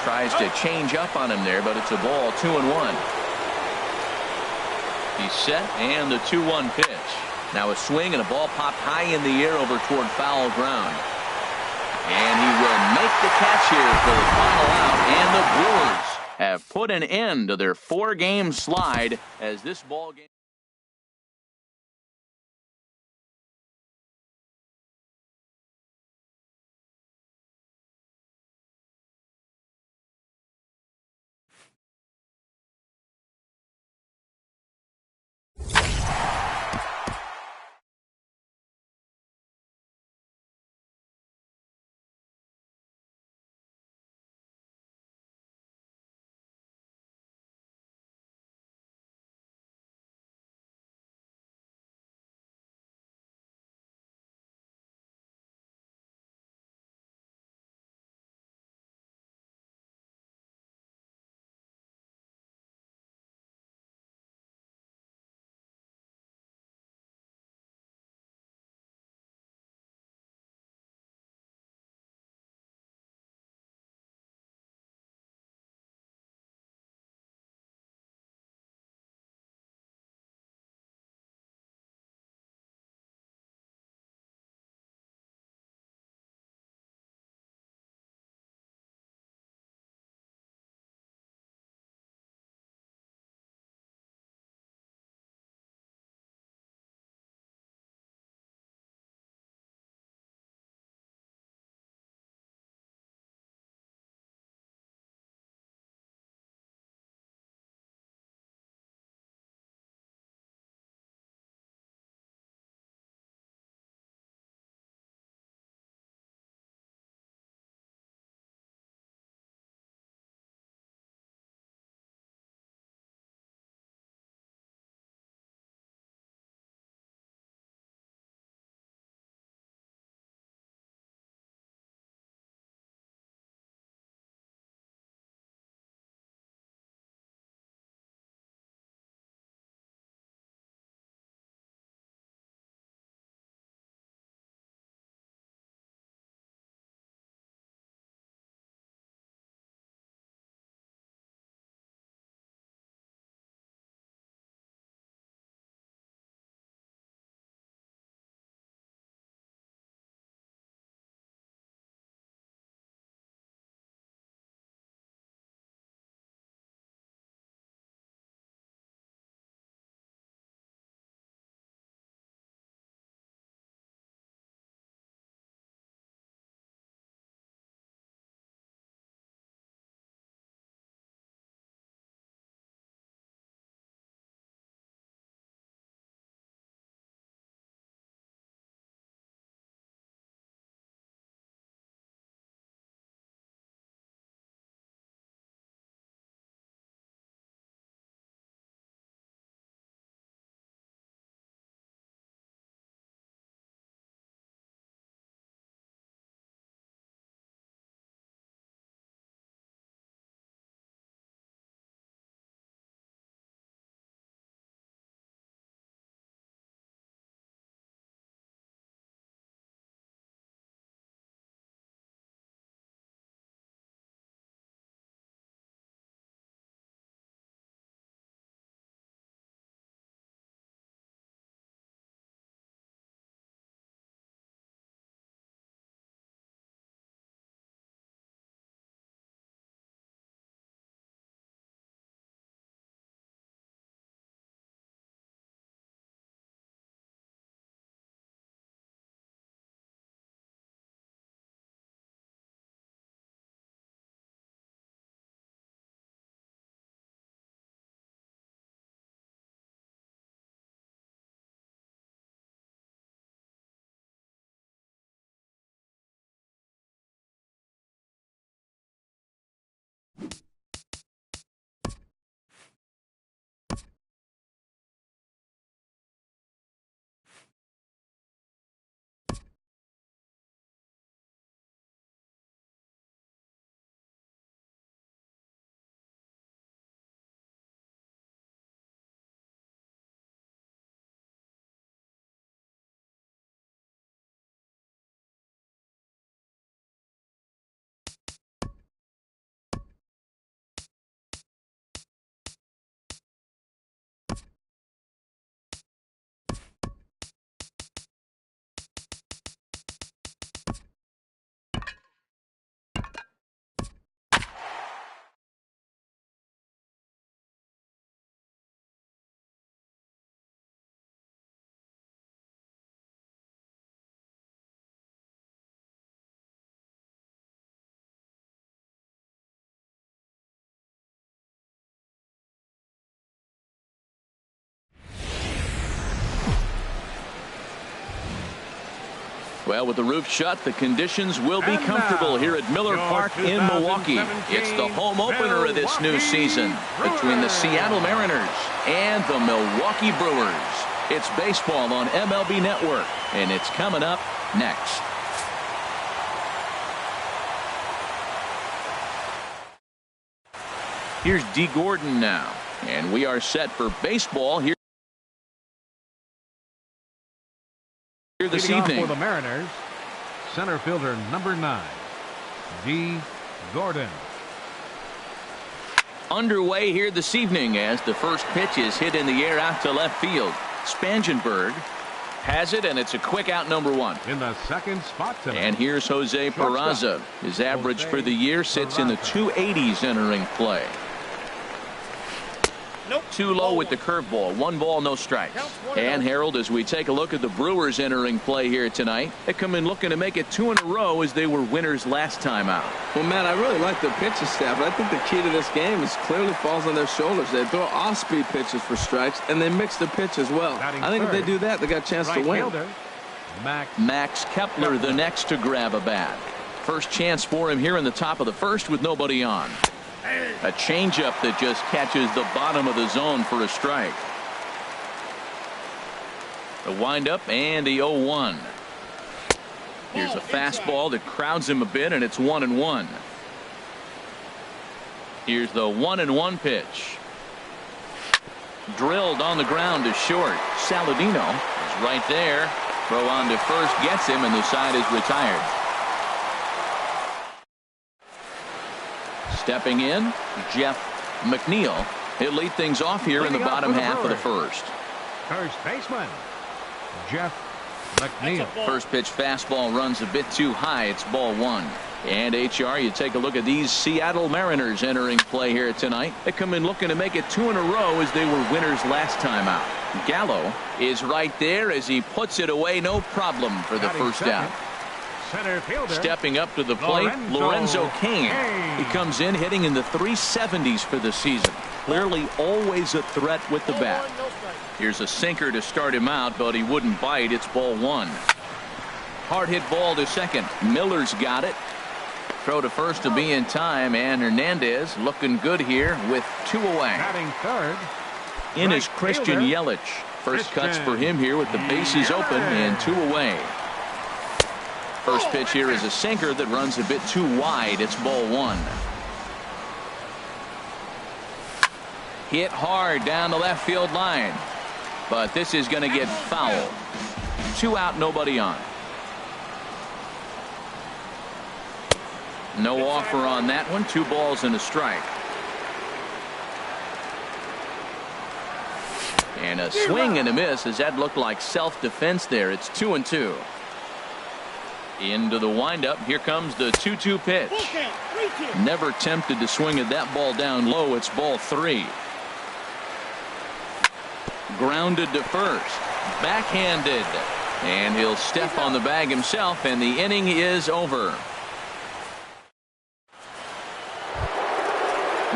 Speaker 1: Tries to change up on him there, but it's a ball, 2-1. He's set, and the 2-1 pitch. Now a swing and a ball popped high in the air over toward foul ground. And he will make the catch here for the final out, and the Brewers have put an end to their 4-game slide as this ball game Well, with the roof shut, the conditions will be comfortable here at Miller Park in Milwaukee. It's the home opener of this new season between the Seattle Mariners and the Milwaukee Brewers. It's baseball on MLB Network, and it's coming up next. Here's Dee Gordon now, and we are set for baseball here this evening.
Speaker 2: For the Mariners, center fielder number 9, Dee Gordon.
Speaker 1: Underway here this evening as the first pitch is hit in the air out to left field. Spangenberg has it, and it's a quick out, number 1.
Speaker 2: In the second spot tonight.
Speaker 1: And here's Jose Peraza. His average for the year sits in the 280s entering play. Too low with the curveball. 1 ball, no strikes. And Harold, as we take a look at the Brewers entering play here tonight, they come in looking to make it 2 in a row as they were winners last time out.
Speaker 3: Well, Matt, I really like the pitching staff, but I think the key to this game is clearly falls on their shoulders. They throw off-speed pitches for strikes, and they mix the pitch as well. I think if they do that, they got a chance to win.
Speaker 1: Max Kepler, the next to grab a bat. First chance for him here in the top of the first with nobody on. A changeup that just catches the bottom of the zone for a strike. The windup and the 0-1. Here's a fastball that crowds him a bit, and it's 1-1. Here's the 1-1 pitch. Drilled on the ground to short. Saladino is right there. Throw on to first gets him, and the side is retired. Stepping in, Jeff McNeil. He'll lead things off here in the bottom half of the first.
Speaker 2: First baseman, Jeff McNeil.
Speaker 1: First pitch fastball runs a bit too high. It's ball 1. And HR, you take a look at these Seattle Mariners entering play here tonight. They come in looking to make it 2 in a row as they were winners last time out. Gallo is right there as he puts it away. No problem for the first out.
Speaker 2: Center fielder.
Speaker 1: Stepping up to the plate, Lorenzo Cain. He comes in hitting in the 370s for the season. Clearly always a threat with the bat. Here's a sinker to start him out, but he wouldn't bite. It's ball 1. Hard hit ball to second. Miller's got it. Throw to first to be in time, and Hernandez looking good here with 2 away.
Speaker 2: Batting third.
Speaker 1: In is Christian Yelich. First cuts for him here with the bases open and 2 away. First pitch here is a sinker that runs a bit too wide. It's ball 1. Hit hard down the left field line, but this is going to get foul. 2 out, nobody on. No offer on that one. 2 balls and a strike. And a swing and a miss as that looked like self-defense there. It's 2-2. Into the windup. Here comes the 2-2 pitch. Never tempted to swing at that ball down low. It's ball 3. Grounded to first. Backhanded. And he'll step on the bag himself, and the inning is over.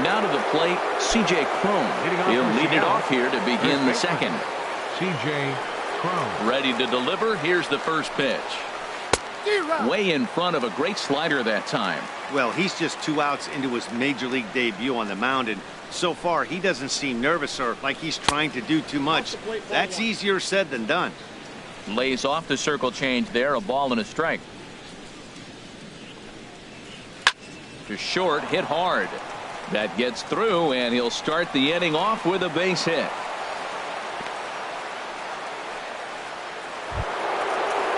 Speaker 1: Now to the plate, C.J. Cron. He'll lead it off here to begin the second.
Speaker 2: C.J. Cron.
Speaker 1: Ready to deliver. Here's the first pitch. Way in front of a great slider that time.
Speaker 4: Well, he's just 2 outs into his major league debut on the mound, and so far he doesn't seem nervous or like he's trying to do too much. That's easier said than done.
Speaker 1: Lays off the circle change there. A ball and a strike. To short, hit hard. That gets through, and he'll start the inning off with a base hit.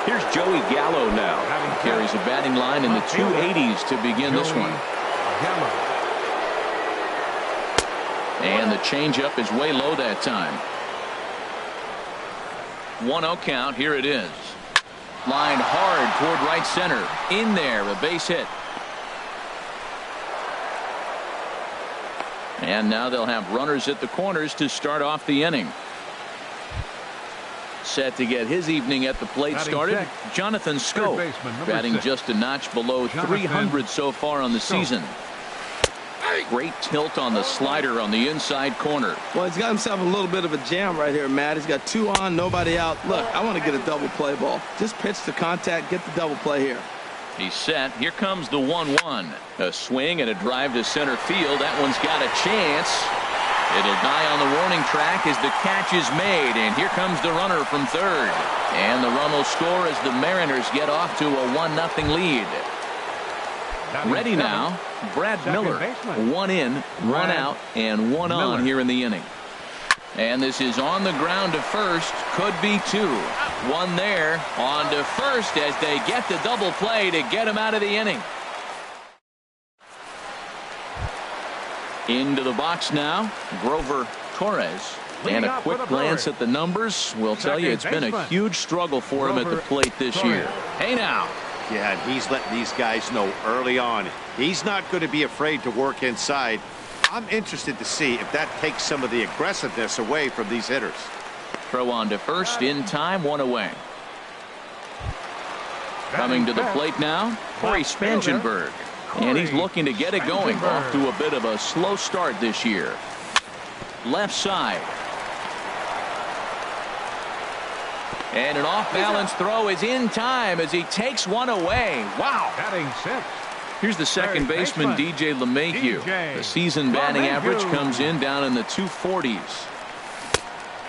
Speaker 1: Here's Joey Gallo now. Carries a batting line in the 280s to begin this one. And the changeup is way low that time. 1-0 count. Here it is. Line hard toward right center. In there, a base hit. And now they'll have runners at the corners to start off the inning. Set to get his evening at the plate started. Jonathan Schoop batting just a notch below 300 so far on the season. Great tilt on the slider on the inside corner.
Speaker 3: Well, he's got himself a little bit of a jam right here, Matt. He's got 2 on, nobody out. Look, I want to get a double play ball. Just pitch to contact, get the double play here.
Speaker 1: He's set. Here comes the 1-1. A swing and a drive to center field. That one's got a chance. It'll die on the warning track as the catch is made, and here comes the runner from third. And the run will score as the Mariners get off to a 1-0 lead. Ready now, Brad Miller. 1 in, 1 out, and 1 on here in the inning. And this is on the ground to first. Could be 2. 1 there on to first as they get the double play to get him out of the inning. Into the box now, Grover Torres. And a quick glance at the numbers will tell you it's been a huge struggle for him at the plate this year. Hey now.
Speaker 4: Yeah, and he's letting these guys know early on he's not going to be afraid to work inside. I'm interested to see if that takes some of the aggressiveness away from these hitters.
Speaker 1: Throw on to first in time, 1 away. Coming to the plate now, Corey Spangenberg. And he's looking to get it going, off to a bit of a slow start this year. Left side. And an off-balance throw is in time as he takes 1 away. Wow.
Speaker 2: Batting 6.
Speaker 1: Here's the second baseman, DJ LeMahieu. The season batting average comes in down in the 240s.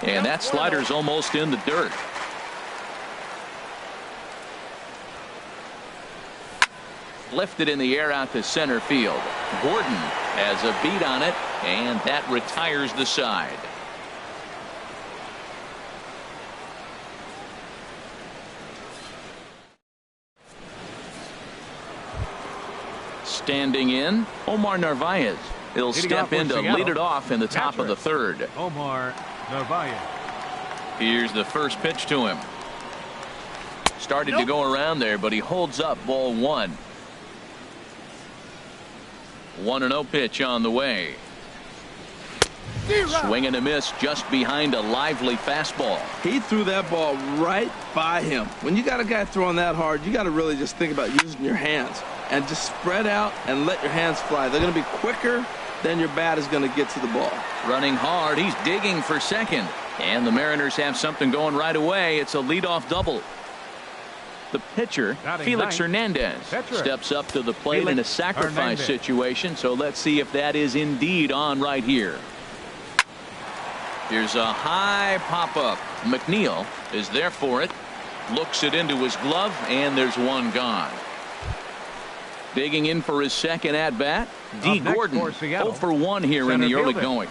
Speaker 1: And that slider's almost in the dirt. Lifted in the air out to center field. Gordon has a beat on it, and that retires the side. Standing in, Omar Narvaez. He'll step in to lead it off in the top of the third.
Speaker 2: Omar Narvaez.
Speaker 1: Here's the first pitch to him. Started to go around there, but he holds up, ball 1. 1-0 pitch on the way. Swing and a miss just behind a lively fastball.
Speaker 3: He threw that ball right by him. When you got a guy throwing that hard, you got to really just think about using your hands and just spread out and let your hands fly. They're going to be quicker than your bat is going to get to the ball.
Speaker 1: Running hard, he's digging for second. And the Mariners have something going right away. It's a leadoff double. The pitcher, Felix Hernandez, steps up to the plate in a sacrifice situation. So let's see if that is indeed on right here. Here's a high pop-up. McNeil is there for it. Looks it into his glove, and there's 1 gone. Digging in for his second at-bat, D. Gordon. 0 for 1 here in the early going.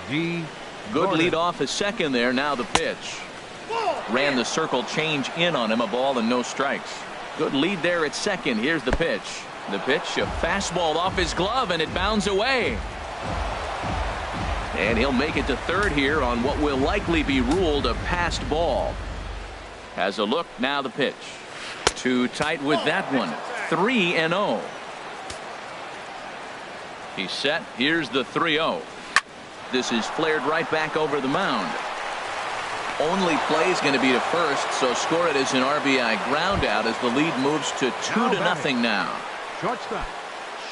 Speaker 1: Good lead off his second there. Now the pitch. Ran the circle change in on him, a ball and no strikes. Good lead there at second. Here's the pitch. The pitch, a fastball off his glove, and it bounds away. And he'll make it to third here on what will likely be ruled a passed ball. Has a look, now the pitch. Too tight with that one. 3-0. He's set. Here's the 3-0. This is flared right back over the mound. Only play is going to be to first, so score it as an RBI ground out as the lead moves to 2-0 now.
Speaker 2: Shortstop.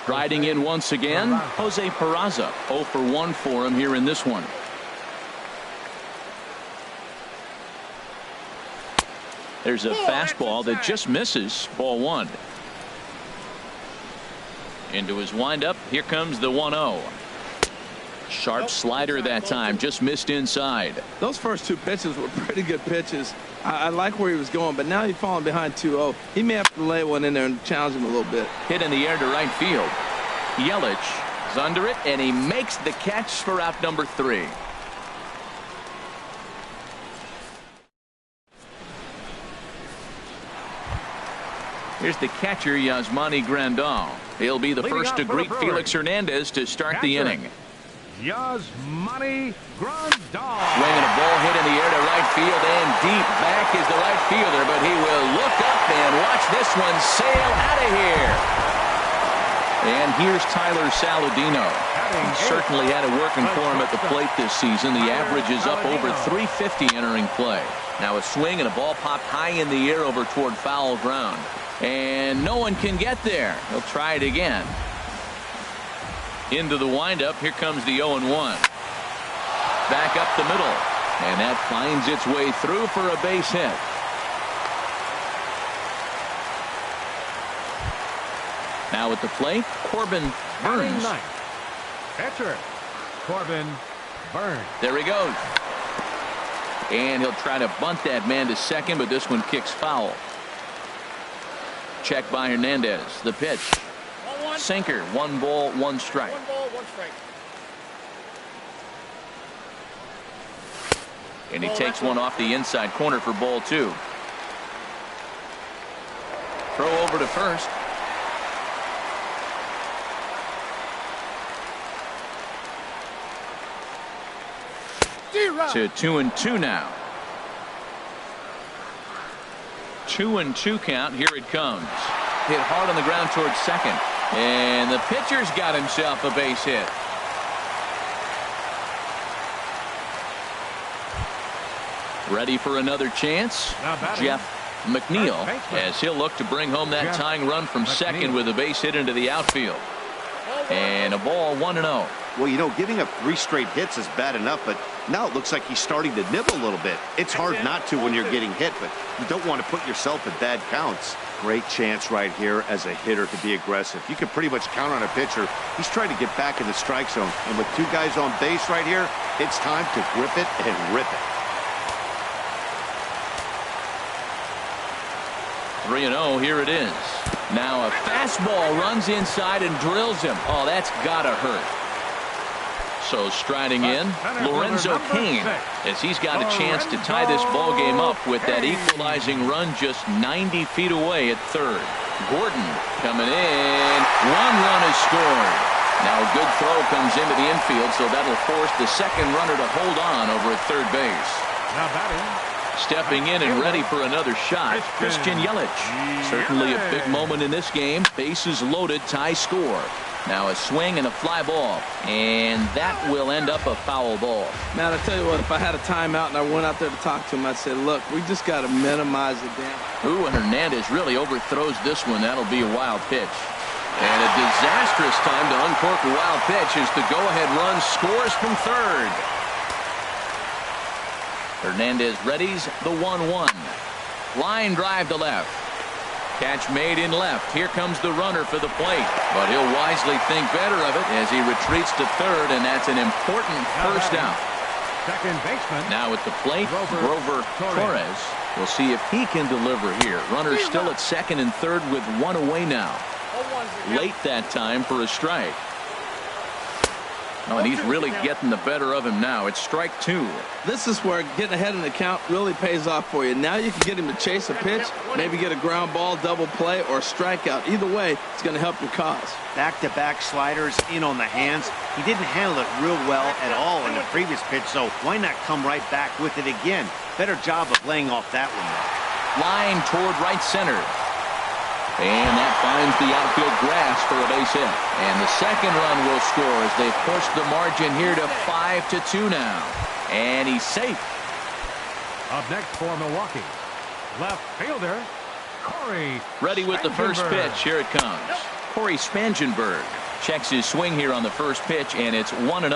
Speaker 1: Striding in once again, Jose Peraza. 0 for 1 for him here in this one. There's a fastball that just misses, ball 1. Into his windup, here comes the 1-0. Sharp slider that time, just missed inside.
Speaker 3: Those first 2 pitches were pretty good pitches. I like where he was going, but now he's falling behind 2-0. He may have to lay one in there and challenge him a little bit.
Speaker 1: Hit in the air to right field. Yelich is under it, and he makes the catch for out number 3. Here's the catcher, Yasmani Grandal. He'll be the first to greet Felix Hernandez to start the inning.
Speaker 2: Yasmani Grandal.
Speaker 1: Swinging a ball hit in the air to right field, and deep back is the right fielder, but he will look up and watch this one sail out of here. And here's Tyler Saladino. He certainly had it working for him at the plate this season. The average is up over 350 entering play. Now a swing and a ball popped high in the air over toward foul ground. And no one can get there. He'll try it again. Into the windup. Here comes the 0-1. Back up the middle. And that finds its way through for a base hit. Now at the plate, Corbin Burns.
Speaker 2: Catcher, Corbin Burns.
Speaker 1: There he goes. And he'll try to bunt that man to second, but this one kicks foul. Check by Hernandez. The pitch. Sinker. 1 ball, 1 strike.
Speaker 5: 1 ball, 1 strike.
Speaker 1: And he takes one off the inside corner for ball 2. Throw over to first. To 2-2 now. 2-2 count. Here it comes. Hit hard on the ground towards second. And the pitcher's got himself a base hit. Ready for another chance. Jeff McNeil, as he'll look to bring home that tying run from second with a base hit into the outfield. And a ball, 1-0.
Speaker 4: Well, you know, giving up 3 straight hits is bad enough, but now it looks like he's starting to nibble a little bit. It's hard not to when you're getting hit, but you don't want to put yourself in bad counts. Great chance right here as a hitter to be aggressive. You can pretty much count on a pitcher. He's trying to get back in the strike zone, and with 2 guys on base right here, it's time to grip it and rip it.
Speaker 1: 3-0, here it is. Now a fastball runs inside and drills him. Oh, that's gotta hurt. So striding in, Lorenzo Cain, as he's got a chance to tie this ball game up with that equalizing run just 90 feet away at third. Gordon coming in. 1 run is scored. Now a good throw comes into the infield, so that'll force the second runner to hold on over at third base.
Speaker 2: Now batting.
Speaker 1: Stepping in and ready for another shot, Christian Yelich. Certainly a big moment in this game. Bases loaded, tie score. Now a swing and a fly ball, and that will end up a foul ball.
Speaker 3: Man, I tell you what, if I had a timeout and I went out there to talk to him, I'd say, look, we just got to minimize the damage.
Speaker 1: Ooh, and Hernandez really overthrows this one. That'll be a wild pitch. And a disastrous time to uncork a wild pitch as the go-ahead run scores from third. Hernandez readies the 1-1. Line drive to left. Catch made in left. Here comes the runner for the plate. But he'll wisely think better of it as he retreats to third, and that's an important first out.
Speaker 2: Second baseman.
Speaker 1: Now at the plate, Grover Torres. We'll see if he can deliver here. Runner still at second and third with 1 away now. Late that time for a strike. Oh, and he's really getting the better of him now. It's strike 2.
Speaker 3: This is where getting ahead in the count really pays off for you. Now you can get him to chase a pitch, maybe get a ground ball, double play, or a strikeout. Either way, it's going to help your cause.
Speaker 4: Back-to-back sliders in on the hands. He didn't handle it real well at all in the previous pitch, so why not come right back with it again? Better job of laying off that one.
Speaker 1: Line toward right center. And that finds the outfield grass for a base hit. And the second run will score as they push the margin here to 5-2 now. And he's safe.
Speaker 2: Up next for Milwaukee, left fielder Corey.
Speaker 1: Ready with the first pitch. Here it comes. Corey Spangenberg checks his swing here on the first pitch, and it's 1-0.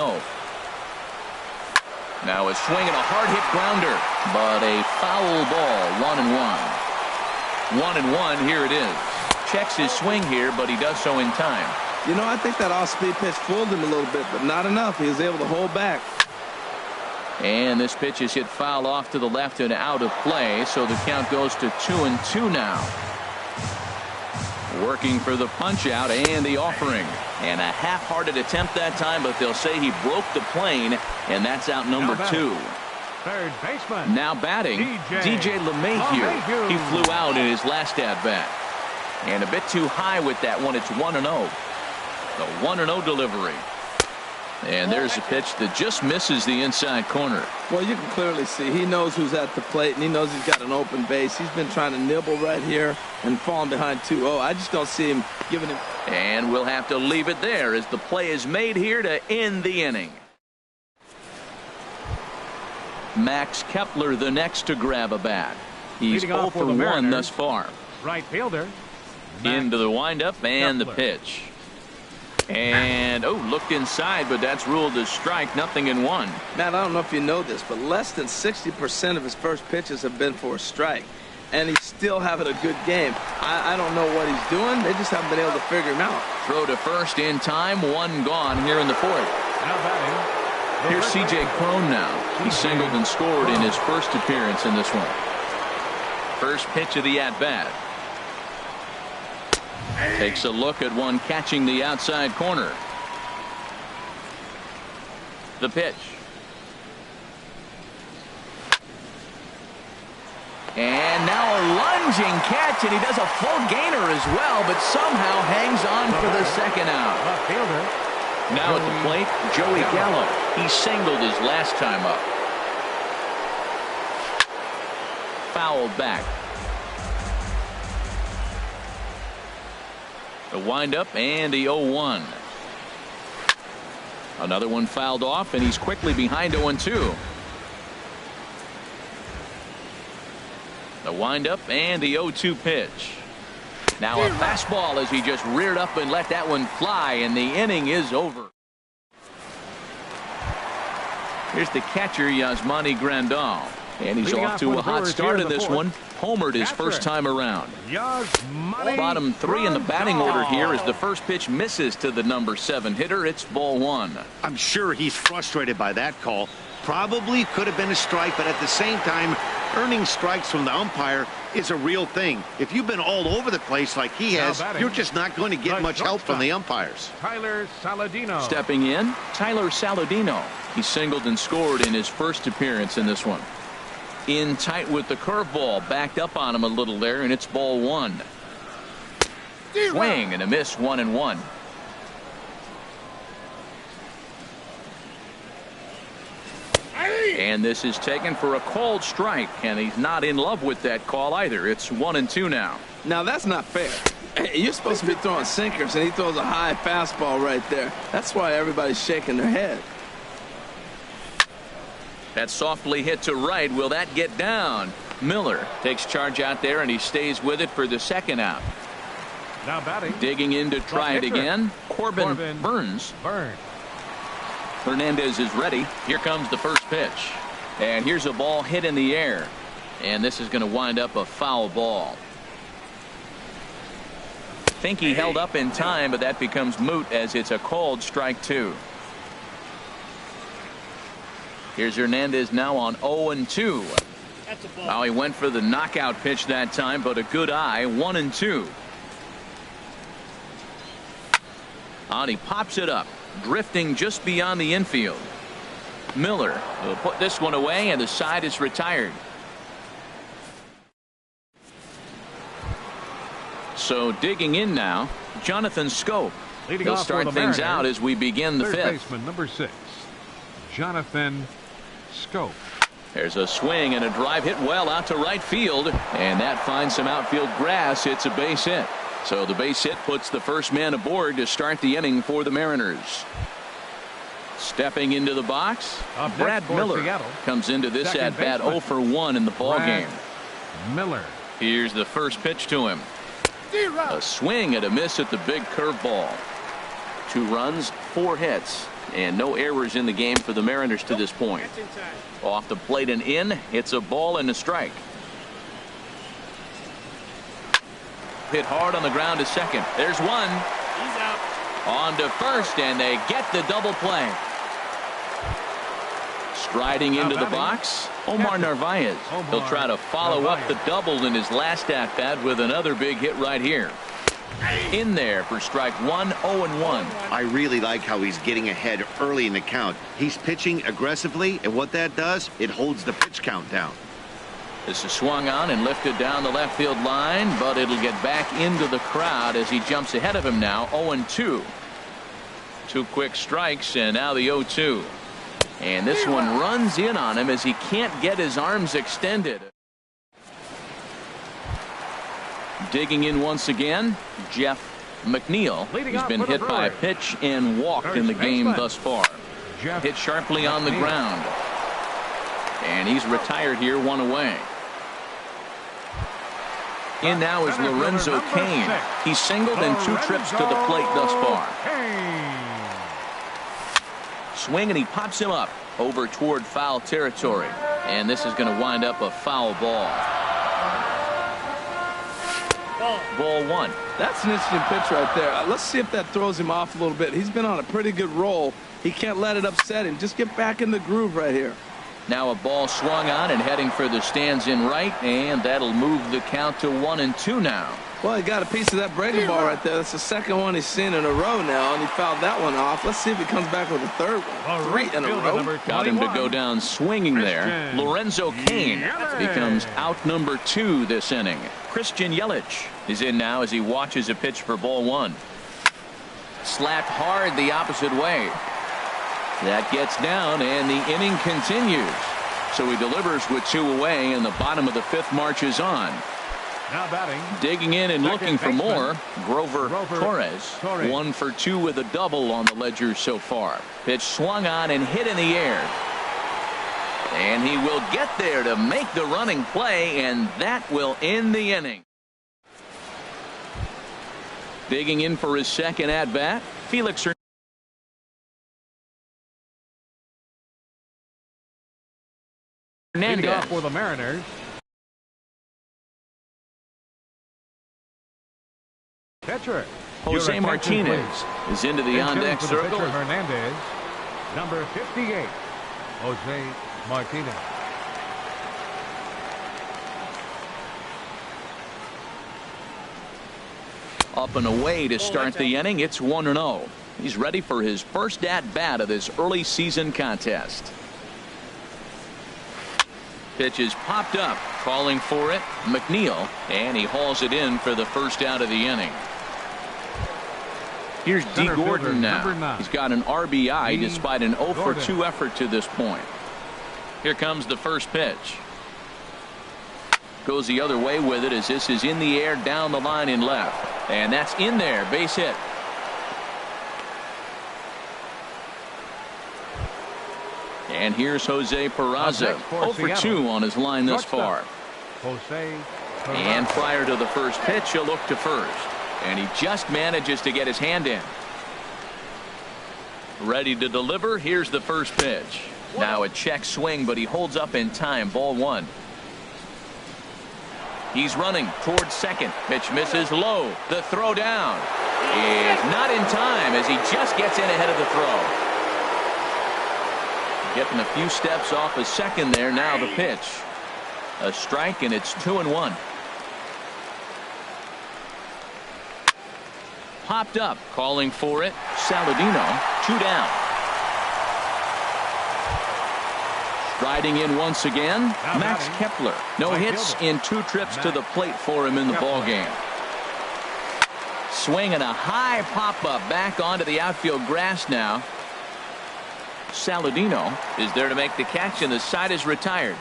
Speaker 1: Now a swing and a hard hit grounder, but a foul ball. 1-1. 1-1. Here it is. Checks his swing here, but he does so in time.
Speaker 3: You know, I think that off-speed pitch fooled him a little bit, but not enough. He was able to hold back.
Speaker 1: And this pitch is hit foul off to the left and out of play, so the count goes to 2-2 now. Working for the punch out and the offering. And a half-hearted attempt that time, but they'll say he broke the plane, and that's out number 2.
Speaker 2: Third baseman.
Speaker 1: Now batting, DJ LeMahieu. He flew out in his last at-bat. And a bit too high with that one. It's 1-0. The 1-0 delivery. And there's a pitch that just misses the inside corner.
Speaker 3: Well, you can clearly see he knows who's at the plate, and he knows he's got an open base. He's been trying to nibble right here and falling behind 2-0. I just don't see him giving him.
Speaker 1: And we'll have to leave it there as the play is made here to end the inning. Max Kepler the next to grab a bat. He's 0 for 1 thus far.
Speaker 2: Right fielder.
Speaker 1: Into the windup and the pitch. And, looked inside, but that's ruled as strike, 0-1.
Speaker 3: Matt, I don't know if you know this, but less than 60% of his first pitches have been for a strike. And he's still having a good game. I don't know what he's doing. They just haven't been able to figure him out.
Speaker 1: Throw to first in time, one gone here in the fourth. Here's C.J. Cron now. He singled and scored in his first appearance in this one. First pitch of the at-bat. Takes a look at one catching the outside corner. The pitch. And now a lunging catch, and he does a full gainer as well, but somehow hangs on for the second out. Now at the plate, Joey Gallo. He singled his last time up. Fouled back. The windup and the 0-1. Another one fouled off, and he's quickly behind 0-2. The windup and the 0-2 pitch. Now a fastball as he just reared up and let that one fly, and the inning is over. Here's the catcher, Yasmani Grandal. And he's off to a hot start in this one. Homered his first time around. Bottom three in the batting order here as the first pitch misses to the number 7 hitter. It's ball 1.
Speaker 4: I'm sure he's frustrated by that call. Probably could have been a strike, but at the same time, earning strikes from the umpire is a real thing. If you've been all over the place like he has, you're just not going to get much help from the umpires.
Speaker 2: Tyler Saladino.
Speaker 1: Stepping in, Tyler Saladino. He singled and scored in his first appearance in this one. In tight with the curveball, backed up on him a little there, and it's ball 1. Swing and a miss, 1-1. And this is taken for a called strike, and he's not in love with that call either. It's 1-2 now.
Speaker 3: Now that's not fair. You're supposed to be throwing sinkers, and he throws a high fastball right there. That's why everybody's shaking their head.
Speaker 1: That softly hit to right. Will that get down? Miller takes charge out there, and he stays with it for the second out.
Speaker 2: Now batting.
Speaker 1: Digging in to try it again. Corbin Burns. Hernandez is ready. Here comes the first pitch. And here's a ball hit in the air. And this is going to wind up a foul ball. Think he held up in time, but that becomes moot as it's a called strike 2. Here's Hernandez now on 0-2. Now he went for the knockout pitch that time, but a good eye. 1-2. And he pops it up, drifting just beyond the infield. Miller will put this one away, and the side is retired. So digging in now, Jonathan Schoop. He'll start things out as we begin the fifth.
Speaker 2: Baseman number 6, Jonathan Schoop.
Speaker 1: There's a swing and a drive hit well out to right field, and that finds some outfield grass. It's a base hit. So the base hit puts the first man aboard to start the inning for the Mariners. Stepping into the box, Brad Miller comes into this at bat 0 for 1 in the ball game.
Speaker 2: Miller.
Speaker 1: Here's the first pitch to him. A swing and a miss at the big curveball. 2 runs, 4 hits, and no errors in the game for the Mariners to this point. Off the plate and in, it's a ball and a strike. Hit hard on the ground to second. There's one. He's out. On to first, and they get the double play. Striding into the box, Omar Narvaez. He'll try to follow up the double in his last at bat with another big hit right here. In there for strike 1, 0-1.
Speaker 4: I really like how he's getting ahead early in the count. He's pitching aggressively, and what that does, it holds the pitch count down.
Speaker 1: This is swung on and lifted down the left field line, but it'll get back into the crowd as he jumps ahead of him now. 0-2. 2 quick strikes, and now the 0-2. And this one runs in on him as he can't get his arms extended. Digging in once again, Jeff McNeil. He's been hit by a pitch and walked in the game thus far. Hit sharply on the ground. And he's retired here, 1 away. In now is Lorenzo Cain. He's singled in 2 trips to the plate thus far. Swing, and he pops him up over toward foul territory. And this is going to wind up a foul ball. Ball 1.
Speaker 3: That's an interesting pitch right there. Let's see if that throws him off a little bit. He's been on a pretty good roll. He can't let it upset him. Just get back in the groove right here.
Speaker 1: Now a ball swung on and heading for the stands in right, and that'll move the count to 1-2 now.
Speaker 3: Well, he got a piece of that breaking ball right there. That's the second one he's seen in a row now, and he fouled that one off. Let's see if he comes back with a third one. 3 in a row.
Speaker 1: Got him to go down swinging there. Lorenzo Cain becomes out number 2 this inning. Christian Yelich is in now as he watches a pitch for ball 1. Slapped hard the opposite way. That gets down, and the inning continues. So he delivers with 2 away, and the bottom of the 5th marches on.
Speaker 2: Now batting.
Speaker 1: Digging in and looking for more, Grover Torres. 1 for 2 with a double on the ledger so far. Pitch swung on and hit in the air. And he will get there to make the running play, and that will end the inning. Digging in for his second at-bat, Felix
Speaker 2: Leading
Speaker 1: Hernandez.
Speaker 2: off for the Mariners. Pitcher.
Speaker 1: Jose Martinez is into the on-deck circle.
Speaker 2: Hernandez, number 58, Jose Martinez.
Speaker 1: Up and away to start the inning. It's 1-0. He's ready for his first at-bat of this early season contest. Pitch is popped up, calling for it, McNeil, and he hauls it in for the first out of the inning. Here's D. Gordon now. He's got an RBI despite an 0 for 2 effort to this point. Here comes the first pitch. Goes the other way with it as this is in the air down the line in left. And that's in there. Base hit. And here's Jose Peraza. 0 for 2 on his line thus far. And prior to the first pitch, he'll look to first. And he just manages to get his hand in. Ready to deliver. Here's the first pitch. Now a check swing, but he holds up in time. Ball 1. He's running towards second. Pitch misses low. The throw down is not in time as he just gets in ahead of the throw. Getting a few steps off a second there. Now the pitch. A strike, and it's 2-1. Popped up, calling for it. Saladino, 2 down. Striding in once again, Max Kepler. No hits in 2 trips to the plate for him in the ballgame. Swing and a high pop-up back onto the outfield grass now. Saladino is there to make the catch, and the side is retired.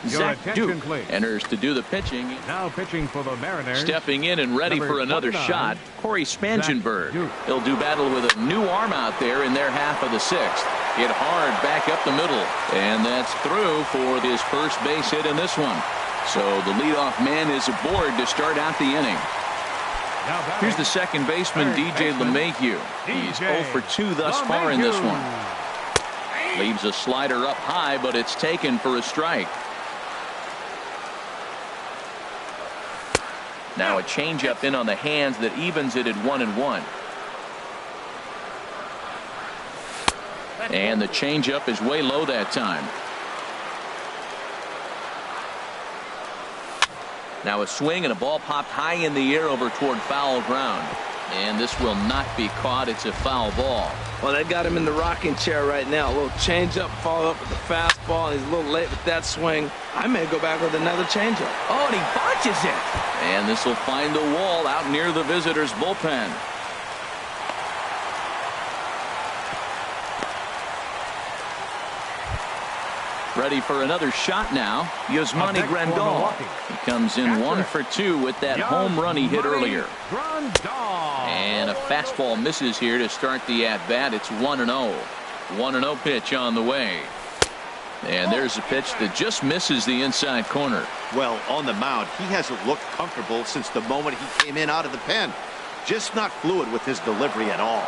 Speaker 1: Zach Duke enters to do the pitching.
Speaker 2: Now pitching for the Mariners.
Speaker 1: Stepping in and ready for another shot, Corey Spangenberg. He'll do battle with a new arm out there in their half of the 6th. Hit hard back up the middle, and that's through for his first base hit in this one. So the leadoff man is aboard to start out the inning. Here's the second baseman, DJ LeMahieu. He's 0 for 2 thus far in this one. Leaves a slider up high, but it's taken for a strike. Now a changeup in on the hands that evens it at 1-1. And the changeup is way low that time. Now a swing and a ball popped high in the air over toward foul ground. And this will not be caught. It's a foul ball.
Speaker 3: Well, they got him in the rocking chair right now. A little changeup, followed up with the fastball. And he's a little late with that swing. I may go back with another changeup.
Speaker 1: Oh, and he botches it. And this will find the wall out near the visitors' bullpen. Ready for another shot now. Yasmani Grandal. He comes in 1 for 2 with that home run he hit earlier. And a fastball misses here to start the at-bat. It's 1-0. 1-0 pitch on the way. And there's a pitch that just misses the inside corner.
Speaker 4: Well, on the mound, he hasn't looked comfortable since the moment he came in out of the pen. Just not fluid with his delivery at all.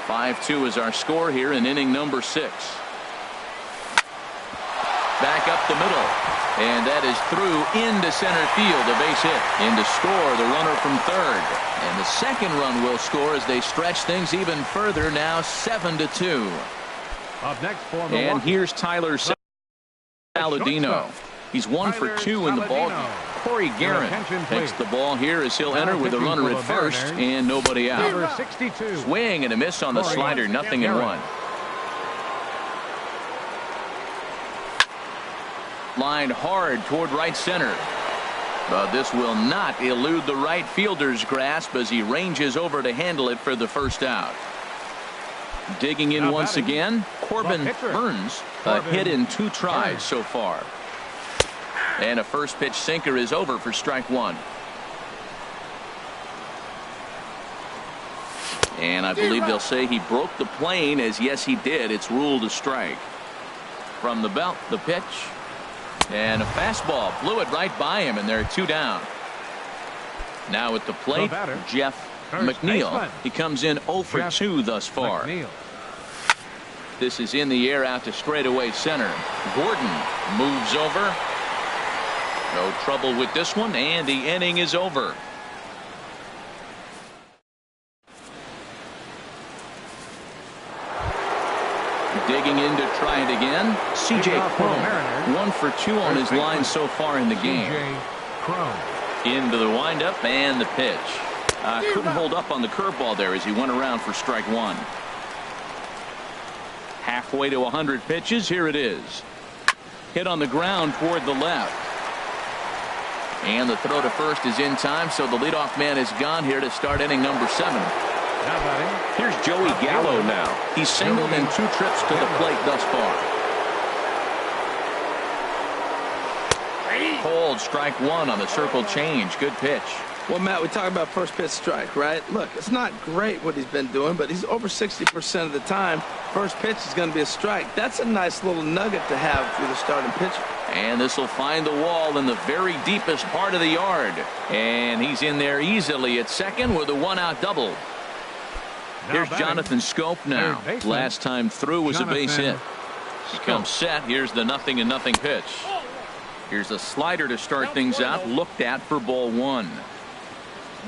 Speaker 1: 5-2 is our score here in inning number 6. Back up the middle. And that is through into center field, a base hit. In to score the runner from third. And the second run will score as they stretch things even further, now 7-2.
Speaker 2: Up next for Milwaukee.
Speaker 1: And here's Tyler Saladino. He's 1 for 2 in the ball game. Corey Guerin takes the ball here as he'll enter with a runner at first and nobody out.
Speaker 2: Number 62.
Speaker 1: Swing and a miss on the slider, 0-1. Lined hard toward right center. But this will not elude the right fielder's grasp as he ranges over to handle it for the first out. Digging in once again, Corbin Burns. A hit in 2 tries so far. And a first pitch sinker is over for strike 1. And I believe they'll say he broke the plane, as yes he did. It's ruled a strike. From the belt, the pitch. And a fastball blew it right by him, and they're 2 down. Now at the plate, Jeff McNeil. He comes in 0 for 2 thus far. This is in the air out to straightaway center. Gordon moves over. No trouble with this one, and the inning is over. Digging in to try it again. C.J. Cron, 1 for 2 on his line so far in the game. Into the windup and the pitch. Couldn't hold up on the curveball there as he went around for strike 1. Halfway to 100 pitches. Here it is. Hit on the ground toward the left. And the throw to first is in time, so the leadoff man is gone here to start inning number 7. Here's Joey Gallo now. He's singled in 2 trips to the plate thus far. Cold strike 1 on the circle change. Good pitch.
Speaker 3: Well, Matt, we talk about first pitch strike, right? Look, it's not great what he's been doing, but he's over 60% of the time. First pitch is going to be a strike. That's a nice little nugget to have for the starting pitcher.
Speaker 1: And this will find the wall in the very deepest part of the yard. And he's in there easily at second with a 1-out double. Here's Jonathan Schoop now. Last time through was a base hit. He comes set. Here's the 0-0 pitch. Here's a slider to start things out. Looked at for ball 1.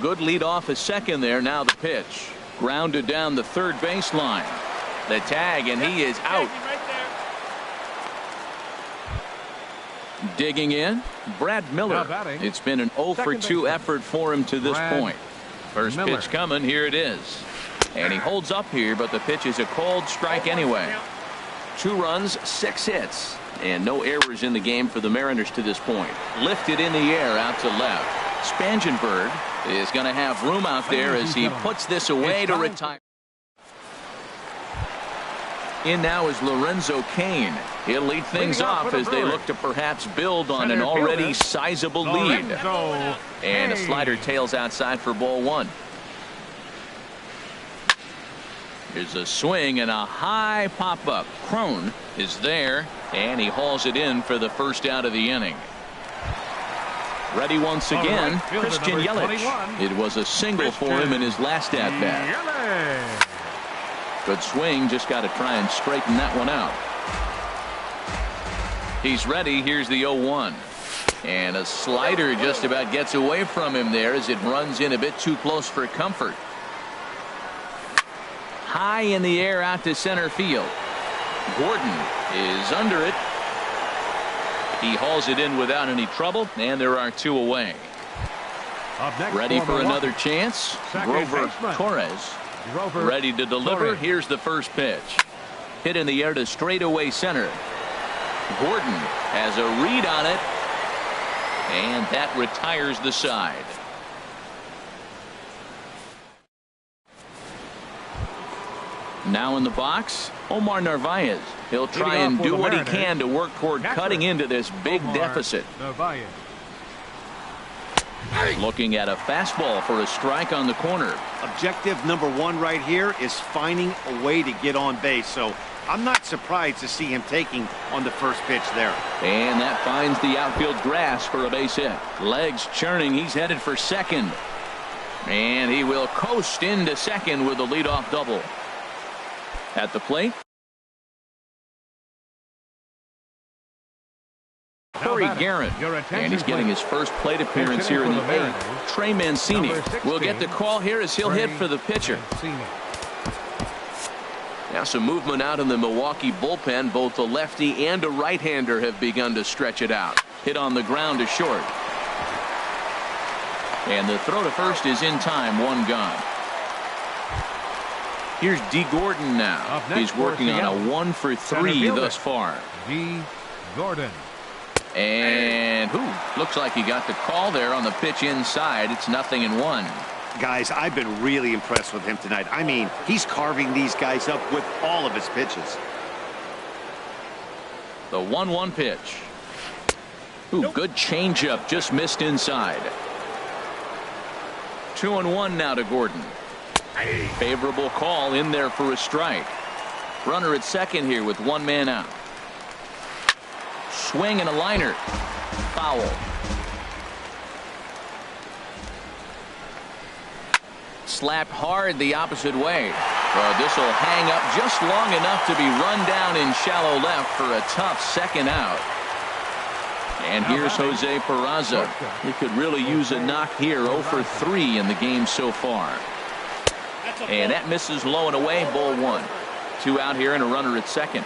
Speaker 1: Good lead off a second there. Now the pitch. Grounded down the third baseline. The tag, and he is out. Digging in, Brad Miller. It's been an 0 for 2 effort for him to this point. First pitch coming. Here it is. And he holds up here, but the pitch is a cold strike anyway. 2 runs, 6 hits, and no errors in the game for the Mariners to this point. Lifted in the air out to left. Spangenberg is going to have room out there as he puts this away to retire. In now is Lorenzo Cain. He'll lead things off as they look to perhaps build on an already sizable lead. And a slider tails outside for ball 1. Here's a swing and a high pop-up. Cron is there, and he hauls it in for the first out of the inning. Ready once again, Christian Yelich. It was a single for him in his last at-bat. Good swing, just got to try and straighten that one out. He's ready. Here's the 0-1. And a slider just about gets away from him there as it runs in a bit too close for comfort. High in the air out to center field. Gordon is under it. He hauls it in without any trouble, and there are 2 away. Ready for another chance. Grover Torres ready to deliver. Here's the first pitch. Hit in the air to straightaway center. Gordon has a read on it, and that retires the side. Now in the box, Omar Narvaez. He'll try and do what he can to work toward cutting into this big deficit. Looking at a fastball for a strike on the corner.
Speaker 4: Objective number one right here is finding a way to get on base. So I'm not surprised to see him taking on the first pitch there.
Speaker 1: And that finds the outfield grass for a base hit. Legs churning. He's headed for second. And he will coast into second with a leadoff double. At the plate, Corey Garrett, and he's getting his first plate appearance here in the 8th. Trey Mancini will get the call here as he'll hit for the pitcher. Now some movement out in the Milwaukee bullpen. Both a lefty and a right-hander have begun to stretch it out. Hit on the ground to short. And the throw to first is in time. One gone. Here's D. Gordon now. He's working on a 1-for-3 thus far.
Speaker 2: D. Gordon.
Speaker 1: And looks like he got the call there on the pitch inside. It's 0-1.
Speaker 4: Guys, I've been really impressed with him tonight. I mean, he's carving these guys up with all of his pitches.
Speaker 1: The 1-1 pitch. Good changeup, just missed inside. 2-1 now to Gordon. Favorable call in there for a strike. Runner at second here with one man out. Swing and a liner. Foul. Slapped hard the opposite way. Well, this will hang up just long enough to be run down in shallow left for a tough second out. And here's Jose Peraza. He could really use a knock here. 0-for-3 in the game so far. And that misses low and away. Ball one. Two out here and a runner at second.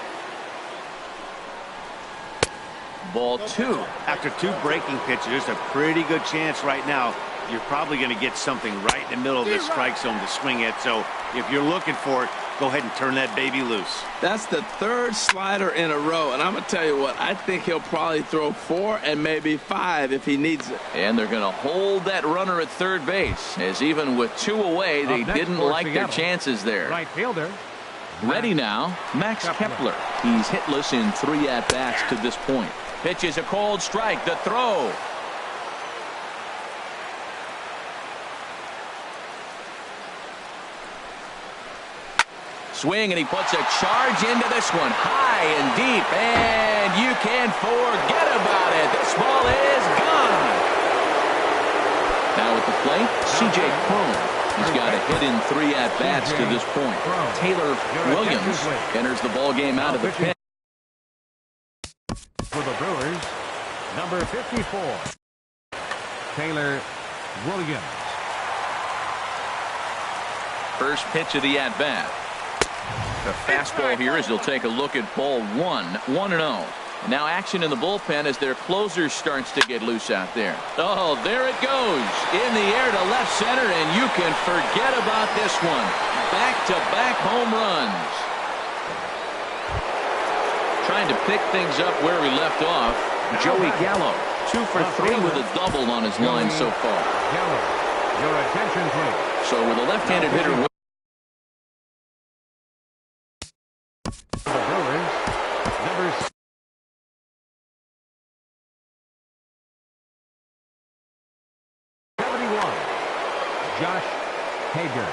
Speaker 1: Ball two.
Speaker 4: After two breaking pitches, there's a pretty good chance right now you're probably going to get something right in the middle of the strike zone to swing at. So if you're looking for it, go ahead and turn that baby loose.
Speaker 3: That's the third slider in a row. And I'm going to tell you what, I think he'll probably throw 4 and maybe 5 if he needs it.
Speaker 1: And they're going to hold that runner at third base, as even with 2 away, they didn't like their chances there.
Speaker 2: Right fielder.
Speaker 1: Ready now, Max Kepler. He's hitless in 3 at-bats to this point. Pitch is a cold strike. The throw. Swing, and he puts a charge into this one. High and deep, and you can forget about it. This ball is gone. Now at the plate, C.J. Cron. He's got a hit in 3 at-bats to this point. Taylor Williams enters the ball game out of the pen.
Speaker 2: For the Brewers, number 54, Taylor Williams.
Speaker 1: First pitch of the at-bat. The fastball here as he'll take a look at ball 1. 1-0. Now action in the bullpen as their closer starts to get loose out there. Oh, there it goes. In the air to left center, and you can forget about this one. Back-to-back home runs. Trying to pick things up where we left off. Joey Gallo, 2 for 3 with a double on his line so far.
Speaker 2: Gallo, your attention please.
Speaker 1: So with a left-handed hitter.
Speaker 2: The Brewers, number 71, Josh Hader.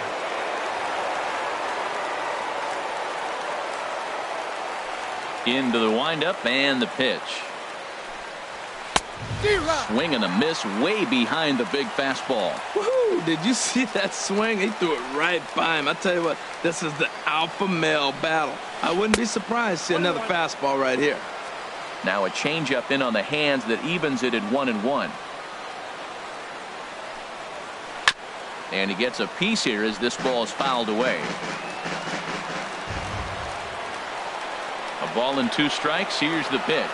Speaker 1: Into the windup and the pitch. Swing and a miss way behind the big fastball.
Speaker 3: Woohoo! Did you see that swing? He threw it right by him. I tell you what, this is the alpha male battle. I wouldn't be surprised to see another fastball right here.
Speaker 1: Now a changeup in on the hands that evens it at 1-1. And he gets a piece here as this ball is fouled away. A ball and 2 strikes. Here's the pitch.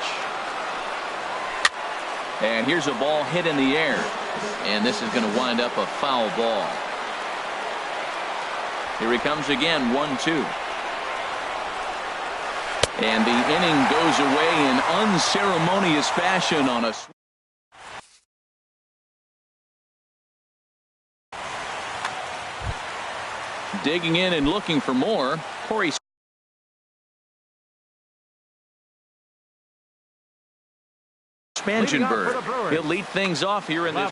Speaker 1: And here's a ball hit in the air. And this is going to wind up a foul ball. Here he comes again. 1-2. And the inning goes away in unceremonious fashion on a digging in and looking for more. Corey Spangenberg. He'll lead things off here in this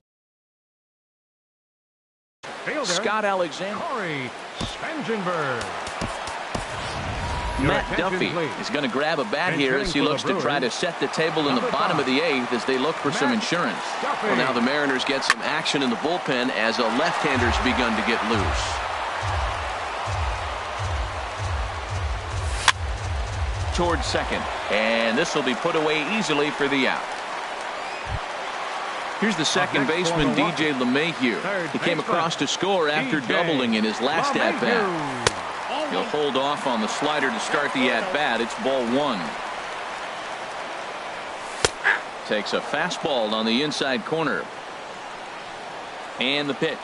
Speaker 2: Fielder,
Speaker 1: Scott Alexander.
Speaker 2: Corey Spangenberg.
Speaker 1: Matt Duffy is going to grab a bat here as he looks to try to set the table in the bottom of the 8th as they look for some insurance. Well, now the Mariners get some action in the bullpen as a left-hander's begun to get loose. Towards second, and this will be put away easily for the out. Here's the second baseman, DJ LeMahieu. He came across to score after doubling in his last at-bat. He'll hold off on the slider to start the at-bat. It's ball 1. Takes a fastball on the inside corner. And the pitch.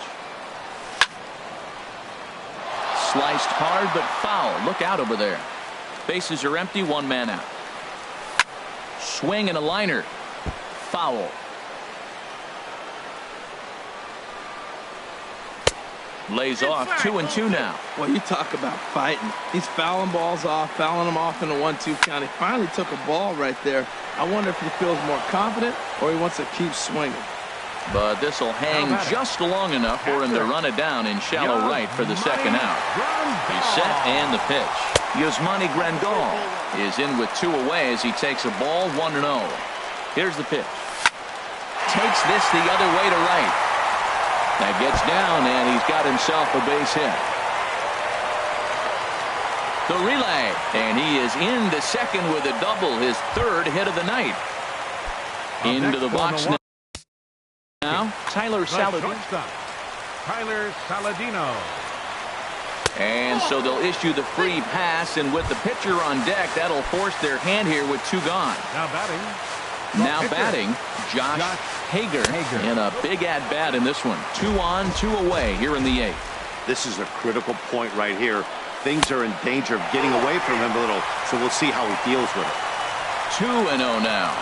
Speaker 1: Sliced hard but foul. Look out over there. Bases are empty, 1 man out. Swing and a liner. Foul. Lays off 2-2 now.
Speaker 3: Well, you talk about fighting. He's fouling balls off, fouling them off in a 1-2 count. He finally took a ball right there. I wonder if he feels more confident or he wants to keep swinging.
Speaker 1: But this will hang just long enough for him to run it down in shallow right for the second out. He's set and the pitch. Yasmani Grandal is in with 2 away as he takes a ball 1-0. Here's the pitch. Takes this the other way to right. That gets down, and he's got himself a base hit. The relay, and he is into second with a double, his 3rd hit of the night. Into the box now, Tyler Saladino.
Speaker 2: Tyler Saladino.
Speaker 1: And so they'll issue the free pass, and with the pitcher on deck, that'll force their hand here with 2 gone.
Speaker 2: Now
Speaker 1: batting, Josh Hager, and a big at-bat in this one. 2 on, 2 away here in the 8th.
Speaker 4: This is a critical point right here. Things are in danger of getting away from him a little, so we'll see how he deals with it.
Speaker 1: 2-0 now.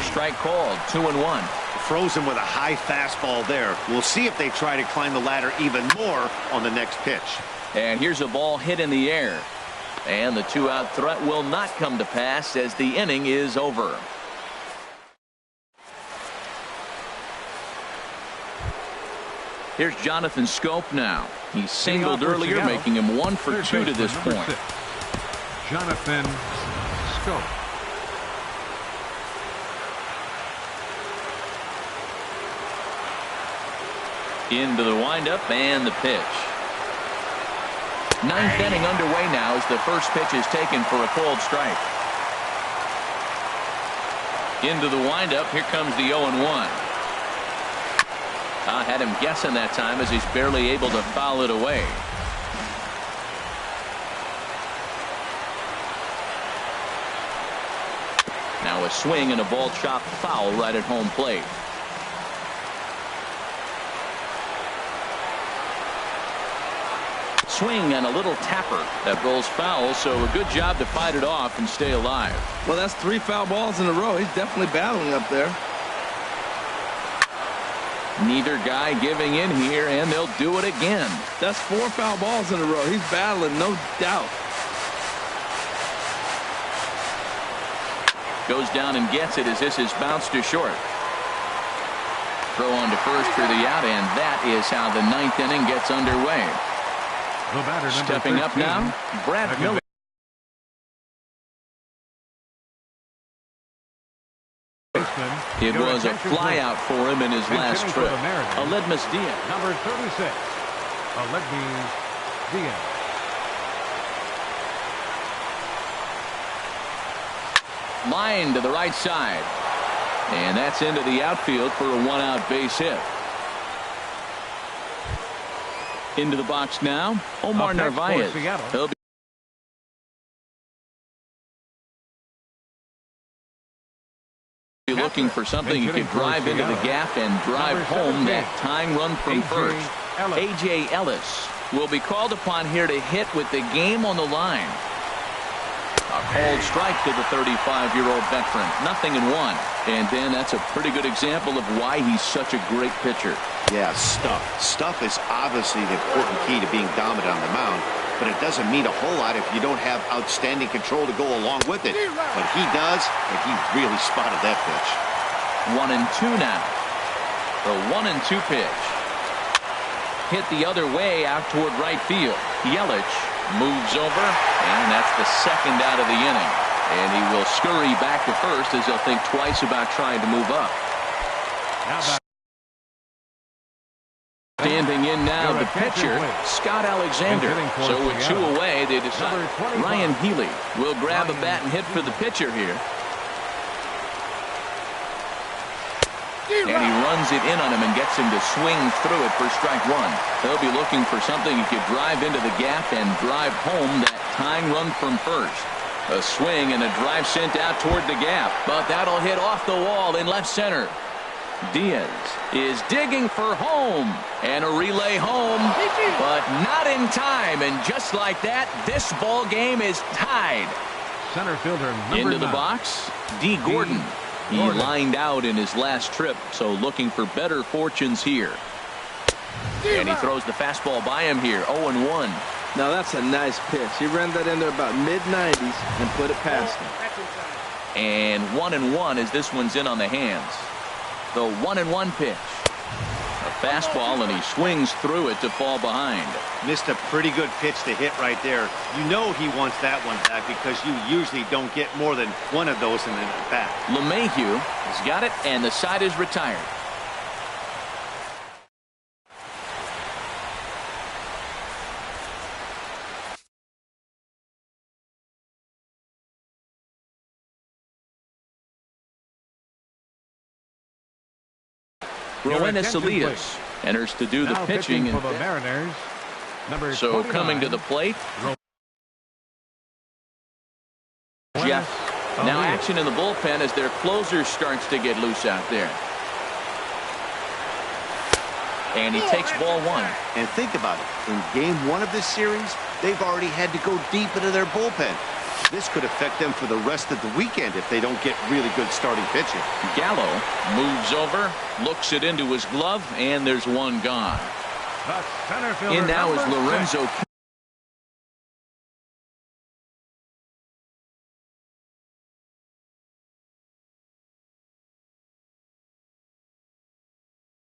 Speaker 1: Strike called, 2-1.
Speaker 4: Frozen with a high fastball there. We'll see if they try to climb the ladder even more on the next pitch.
Speaker 1: And here's a ball hit in the air. And the 2-out threat will not come to pass as the inning is over. Here's Jonathan Schoop now. He singled earlier, making him 1 for 2 to this point.
Speaker 2: Jonathan Schoop.
Speaker 1: Into the windup and the pitch. 9th inning underway now as the first pitch is taken for a called strike. Into the windup. Here comes the 0-1. I had him guessing that time as he's barely able to foul it away. Now a swing and a ball chopped foul right at home plate. Swing and a little tapper that rolls foul, so a good job to fight it off and stay alive.
Speaker 3: Well, that's 3 foul balls in a row. He's definitely battling up there.
Speaker 1: Neither guy giving in here, and they'll do it again.
Speaker 3: That's 4 foul balls in a row. He's battling, no doubt.
Speaker 1: Goes down and gets it as this is bounced to short. Throw on to first for the out, and that is how the 9th inning gets underway. Stepping up now, Brad Miller. It was a flyout for him in his last trip. Aledmys Diaz.
Speaker 2: Number 36, Aledmys Diaz.
Speaker 1: Line to the right side. And that's into the outfield for a 1-out base hit. Into the box now, Omar Narvaez. He'll be looking for something he could drive into the gap and drive home that tying run from first. A.J. Ellis will be called upon here to hit with the game on the line. A called strike to the 35-year-old veteran. 0-1. And then that's a pretty good example of why he's such a great pitcher.
Speaker 4: Yeah, stuff. Stuff is obviously the important key to being dominant on the mound, but it doesn't mean a whole lot if you don't have outstanding control to go along with it. But he does, and he really spotted that pitch.
Speaker 1: 1-2 now. The 1-2 pitch. hit the other way out toward right field. Yelich moves over, and that's the second out of the inning. And he will scurry back to first as he'll think twice about trying to move up. Standing in now, the pitcher, Scott Alexander. So with 2 away, they decide Ryan Healy will grab a bat and hit for the pitcher here. And he runs it in on him and gets him to swing through it for strike 1. They'll be looking for something he could drive into the gap and drive home that tying run from first. A swing and a drive sent out toward the gap, but that'll hit off the wall in left center. Diaz is digging for home, and a relay home, but not in time. And just like that, this ball game is tied.
Speaker 2: Center fielder
Speaker 1: into the box, D. Gordon. He lined out in his last trip, so looking for better fortunes here. And he throws the fastball by him here, 0-1.
Speaker 3: Now that's a nice pitch. He ran that in there about mid-90s and put it past him.
Speaker 1: And 1-1 as this one's in on the hands. The 1-1 pitch. A fastball, and he swings through it to fall behind.
Speaker 4: Missed a pretty good pitch to hit right there. You know he wants that one back because you usually don't get more than one of those in an at-bat.
Speaker 1: LeMahieu has got it, and the side is retired. Roenis Elias enters to do the pitching.
Speaker 2: For the Mariners,
Speaker 1: so coming to the plate, Jeff. Now action in the bullpen as their closer starts to get loose out there. And he takes ball 1.
Speaker 4: And think about it. In game 1 of this series, they've already had to go deep into their bullpen. This could affect them for the rest of the weekend if they don't get really good starting pitching.
Speaker 1: Gallo moves over, looks it into his glove, and there's one gone. In now is Lorenzo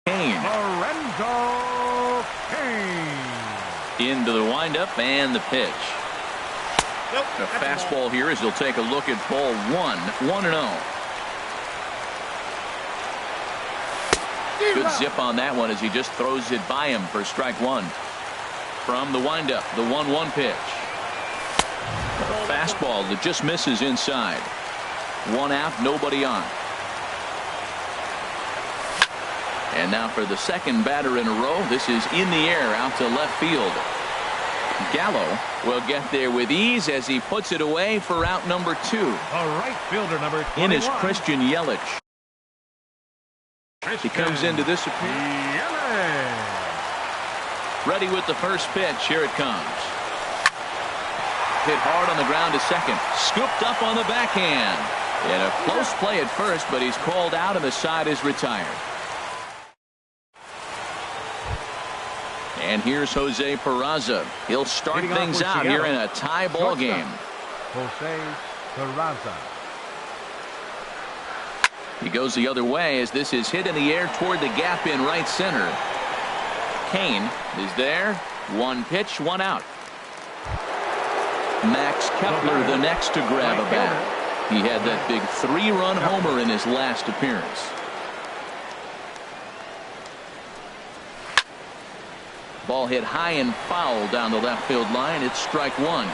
Speaker 1: Cain. Into the windup and the pitch. A fastball here as he'll take a look at ball 1. 1-0. Good zip on that one as he just throws it by him for strike 1. From the windup, the 1-1 pitch. A fastball that just misses inside. 1 out, nobody on. And now for the second batter in a row. This is in the air out to left field. Gallo will get there with ease as he puts it away for out number 2.
Speaker 2: Right fielder number 21.
Speaker 1: In is Christian Yelich. He comes into this appearance. Ready with the first pitch. Here it comes. Hit hard on the ground to second. Scooped up on the backhand. And a close play at first, but he's called out and the side is retired. And here's Jose Peraza. He'll start things out here in a tie ball game.
Speaker 2: Jose Peraza.
Speaker 1: He goes the other way as this is hit in the air toward the gap in right center. Cain is there. 1 pitch, 1 out. Max Kepler the next to grab a bat. He had that big 3-run homer in his last appearance. Ball hit high and foul down the left field line. It's strike 1.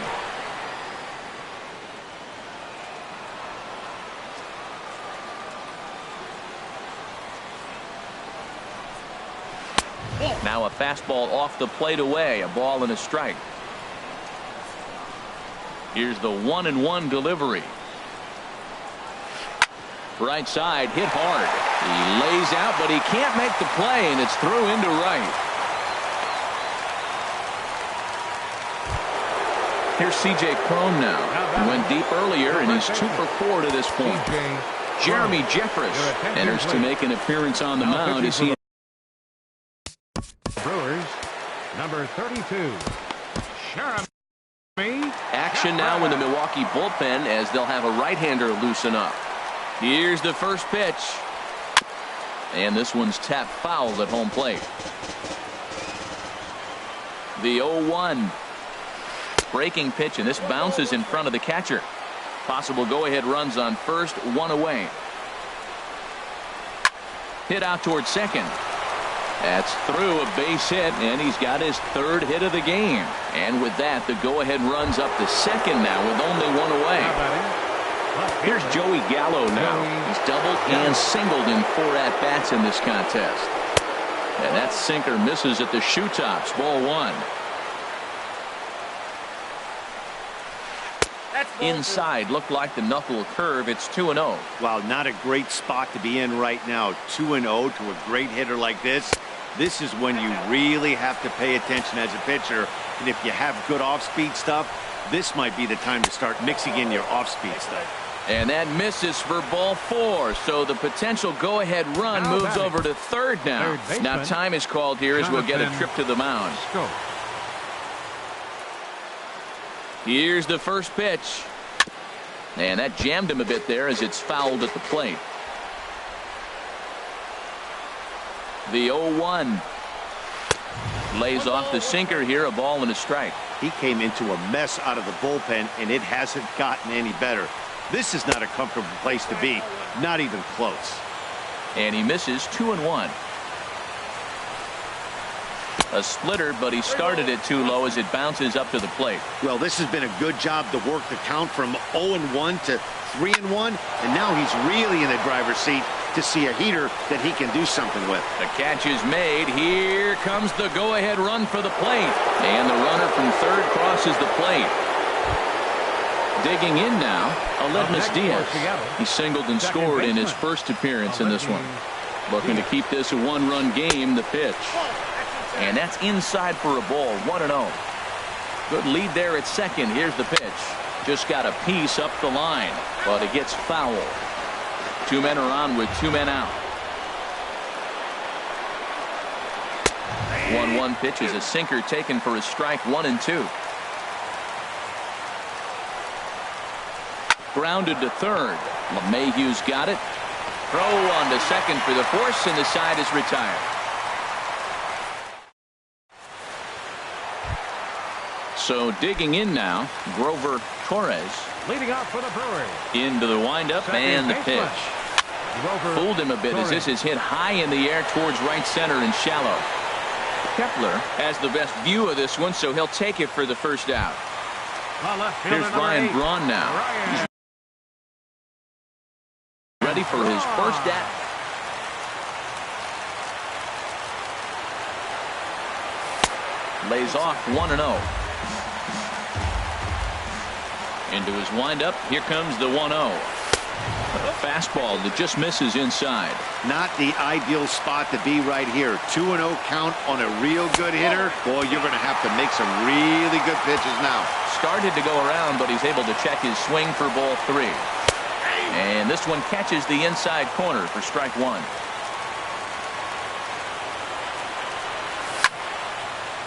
Speaker 1: Now a fastball off the plate away. A ball and a strike. Here's the 1-1 delivery. Right side hit hard. He lays out, but he can't make the play, and it's through into right. Here's C.J. Cron now. He went deep earlier, and he's 2 for 4 to this point. Jeremy Jeffress enters to make an appearance on the mound as he.
Speaker 2: Brewers, number 32.
Speaker 1: Action now in the Milwaukee bullpen as they'll have a right-hander loosen up. Here's the first pitch. And this one's tapped foul at home plate. The 0-1. Breaking pitch, and this bounces in front of the catcher. Possible go-ahead runs on first, one away. Hit out towards second. That's through, a base hit, and he's got his third hit of the game. And with that, the go-ahead runs up to second now with only one away. Here's Joey Gallo now. He's doubled and singled in 4 at-bats in this contest. And that sinker misses at the shoe tops. Ball 1. Inside, looked like the knuckle curve. It's 2-0.
Speaker 4: Well, not a great spot to be in right now. 2-0 to a great hitter like this. This is when you really have to pay attention as a pitcher. And if you have good off-speed stuff, this might be the time to start mixing in your off-speed stuff.
Speaker 1: And that misses for ball 4. So the potential go-ahead run moves over to third now. Now time is called here as we'll get a trip to the mound. Here's the first pitch. And that jammed him a bit there as it's fouled at the plate. The 0-1. Lays off the sinker here, a ball and a strike.
Speaker 4: He came into a mess out of the bullpen, and it hasn't gotten any better. This is not a comfortable place to be, not even close.
Speaker 1: And he misses 2-1. A splitter, but he started it too low as it bounces up to the plate.
Speaker 4: Well, this has been a good job to work the count from 0-1 to 3-1, and now he's really in the driver's seat to see a heater that he can do something with.
Speaker 1: The catch is made. Here comes the go-ahead run for the plate. And the runner from third crosses the plate. Digging in now, Aledmys Diaz. He singled and scored in his first appearance in this one. Looking to keep this a one-run game, the pitch. And that's inside for a ball, 1-0. Good lead there at second. Here's the pitch. Just got a piece up the line, but it gets foul. 2 men are on with 2 men out. 1-1 pitch is a sinker taken for a strike, 1-2. Grounded to third. LeMahieu's got it. Throw on to second for the force, and the side is retired. So digging in now, Grover Torres.
Speaker 2: Leading off for the Brewers.
Speaker 1: Into the windup and the pitch. Fooled him a bit as this is hit high in the air towards right center and shallow. Kepler has the best view of this one, so he'll take it for the first out. Here's Ryan Braun now. He's ready for his first at. Lays off 1-0. Into his windup. Here comes the 1-0. A fastball that just misses inside.
Speaker 4: Not the ideal spot to be right here. 2-0 count on a real good hitter. Boy, you're going to have to make some really good pitches now.
Speaker 1: Started to go around, but he's able to check his swing for ball 3. And this one catches the inside corner for strike 1.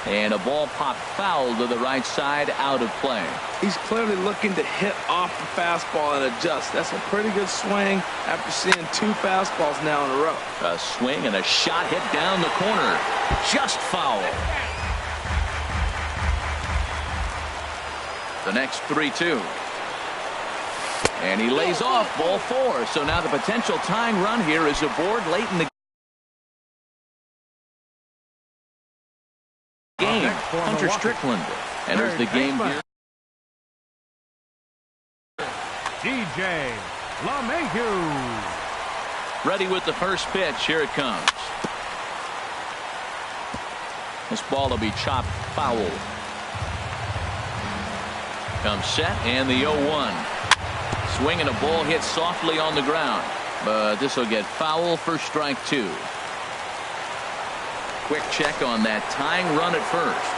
Speaker 1: And a ball popped foul to the right side, out of play.
Speaker 3: He's clearly looking to hit off the fastball and adjust. That's a pretty good swing after seeing 2 fastballs now in a row.
Speaker 1: A swing and a shot hit down the corner. Just foul. The next 3-2. And he lays off ball 4. So now the potential tying run here is aboard late in the game. Hunter Strickland enters the game here.
Speaker 2: DJ LeMahieu.
Speaker 1: Ready with the first pitch. Here it comes. This ball will be chopped foul. Comes set and the 0-1. Swinging a ball hit softly on the ground. But this will get foul for strike 2. Quick check on that tying run at first.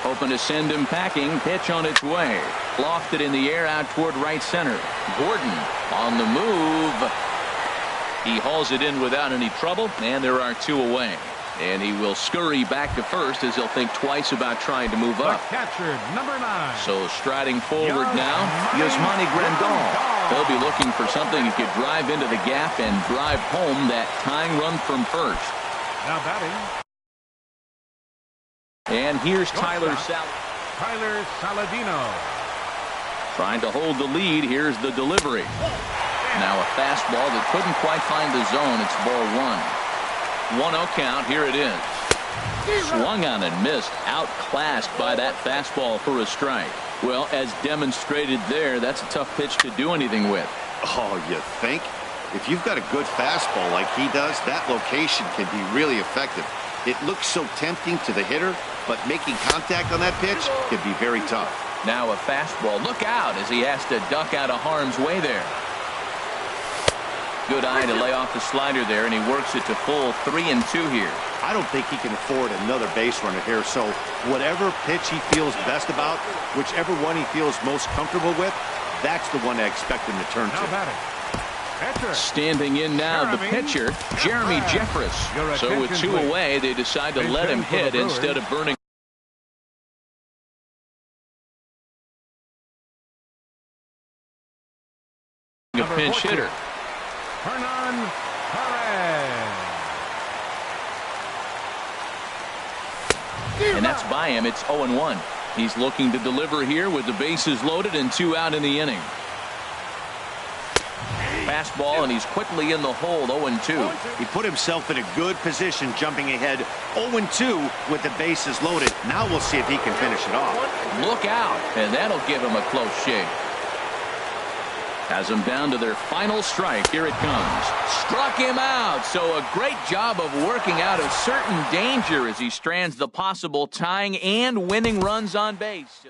Speaker 1: Hoping to send him packing. Pitch on its way. Lofted in the air out toward right center. Gordon on the move. He hauls it in without any trouble, and there are 2 away. And he will scurry back to first as he'll think twice about trying to move up.
Speaker 2: Catcher, number 9.
Speaker 1: So striding forward now, Yasmani Grandal. They'll be looking for something he could drive into the gap and drive home that tying run from first.
Speaker 2: Now batting.
Speaker 1: And here's Tyler
Speaker 2: Saladino.
Speaker 1: Trying to hold the lead. Here's the delivery. Now a fastball that couldn't quite find the zone. It's ball 1. 1-0 count. Here it is. Swung on and missed. Outclassed by that fastball for a strike. Well, as demonstrated there, that's a tough pitch to do anything with.
Speaker 4: Oh, you think? If you've got a good fastball like he does, that location can be really effective. It looks so tempting to the hitter, but making contact on that pitch can be very tough.
Speaker 1: Now a fastball. Look out as he has to duck out of harm's way there. Good eye to lay off the slider there, and he works it to full 3-2 here.
Speaker 4: I don't think he can afford another base runner here, so whatever pitch he feels best about, whichever one he feels most comfortable with, that's the one I expect him to turn to.
Speaker 1: Standing in now, the pitcher, Jeremy Jeffress. So with 2 away, they decide to let him hit instead of burning a pinch hitter.
Speaker 2: Hernan Perez.
Speaker 1: And that's by him. It's 0-1. He's looking to deliver here with the bases loaded and 2 out in the inning. Fastball, and he's quickly in the hold. 0-2.
Speaker 4: He put himself in a good position jumping ahead 0-2 with the bases loaded. Now we'll see if he can finish it off.
Speaker 1: Look out, and that'll give him a close shave. Has them down to their final strike. Here it comes. Struck him out. So a great job of working out a certain danger as he strands the possible tying and winning runs on base.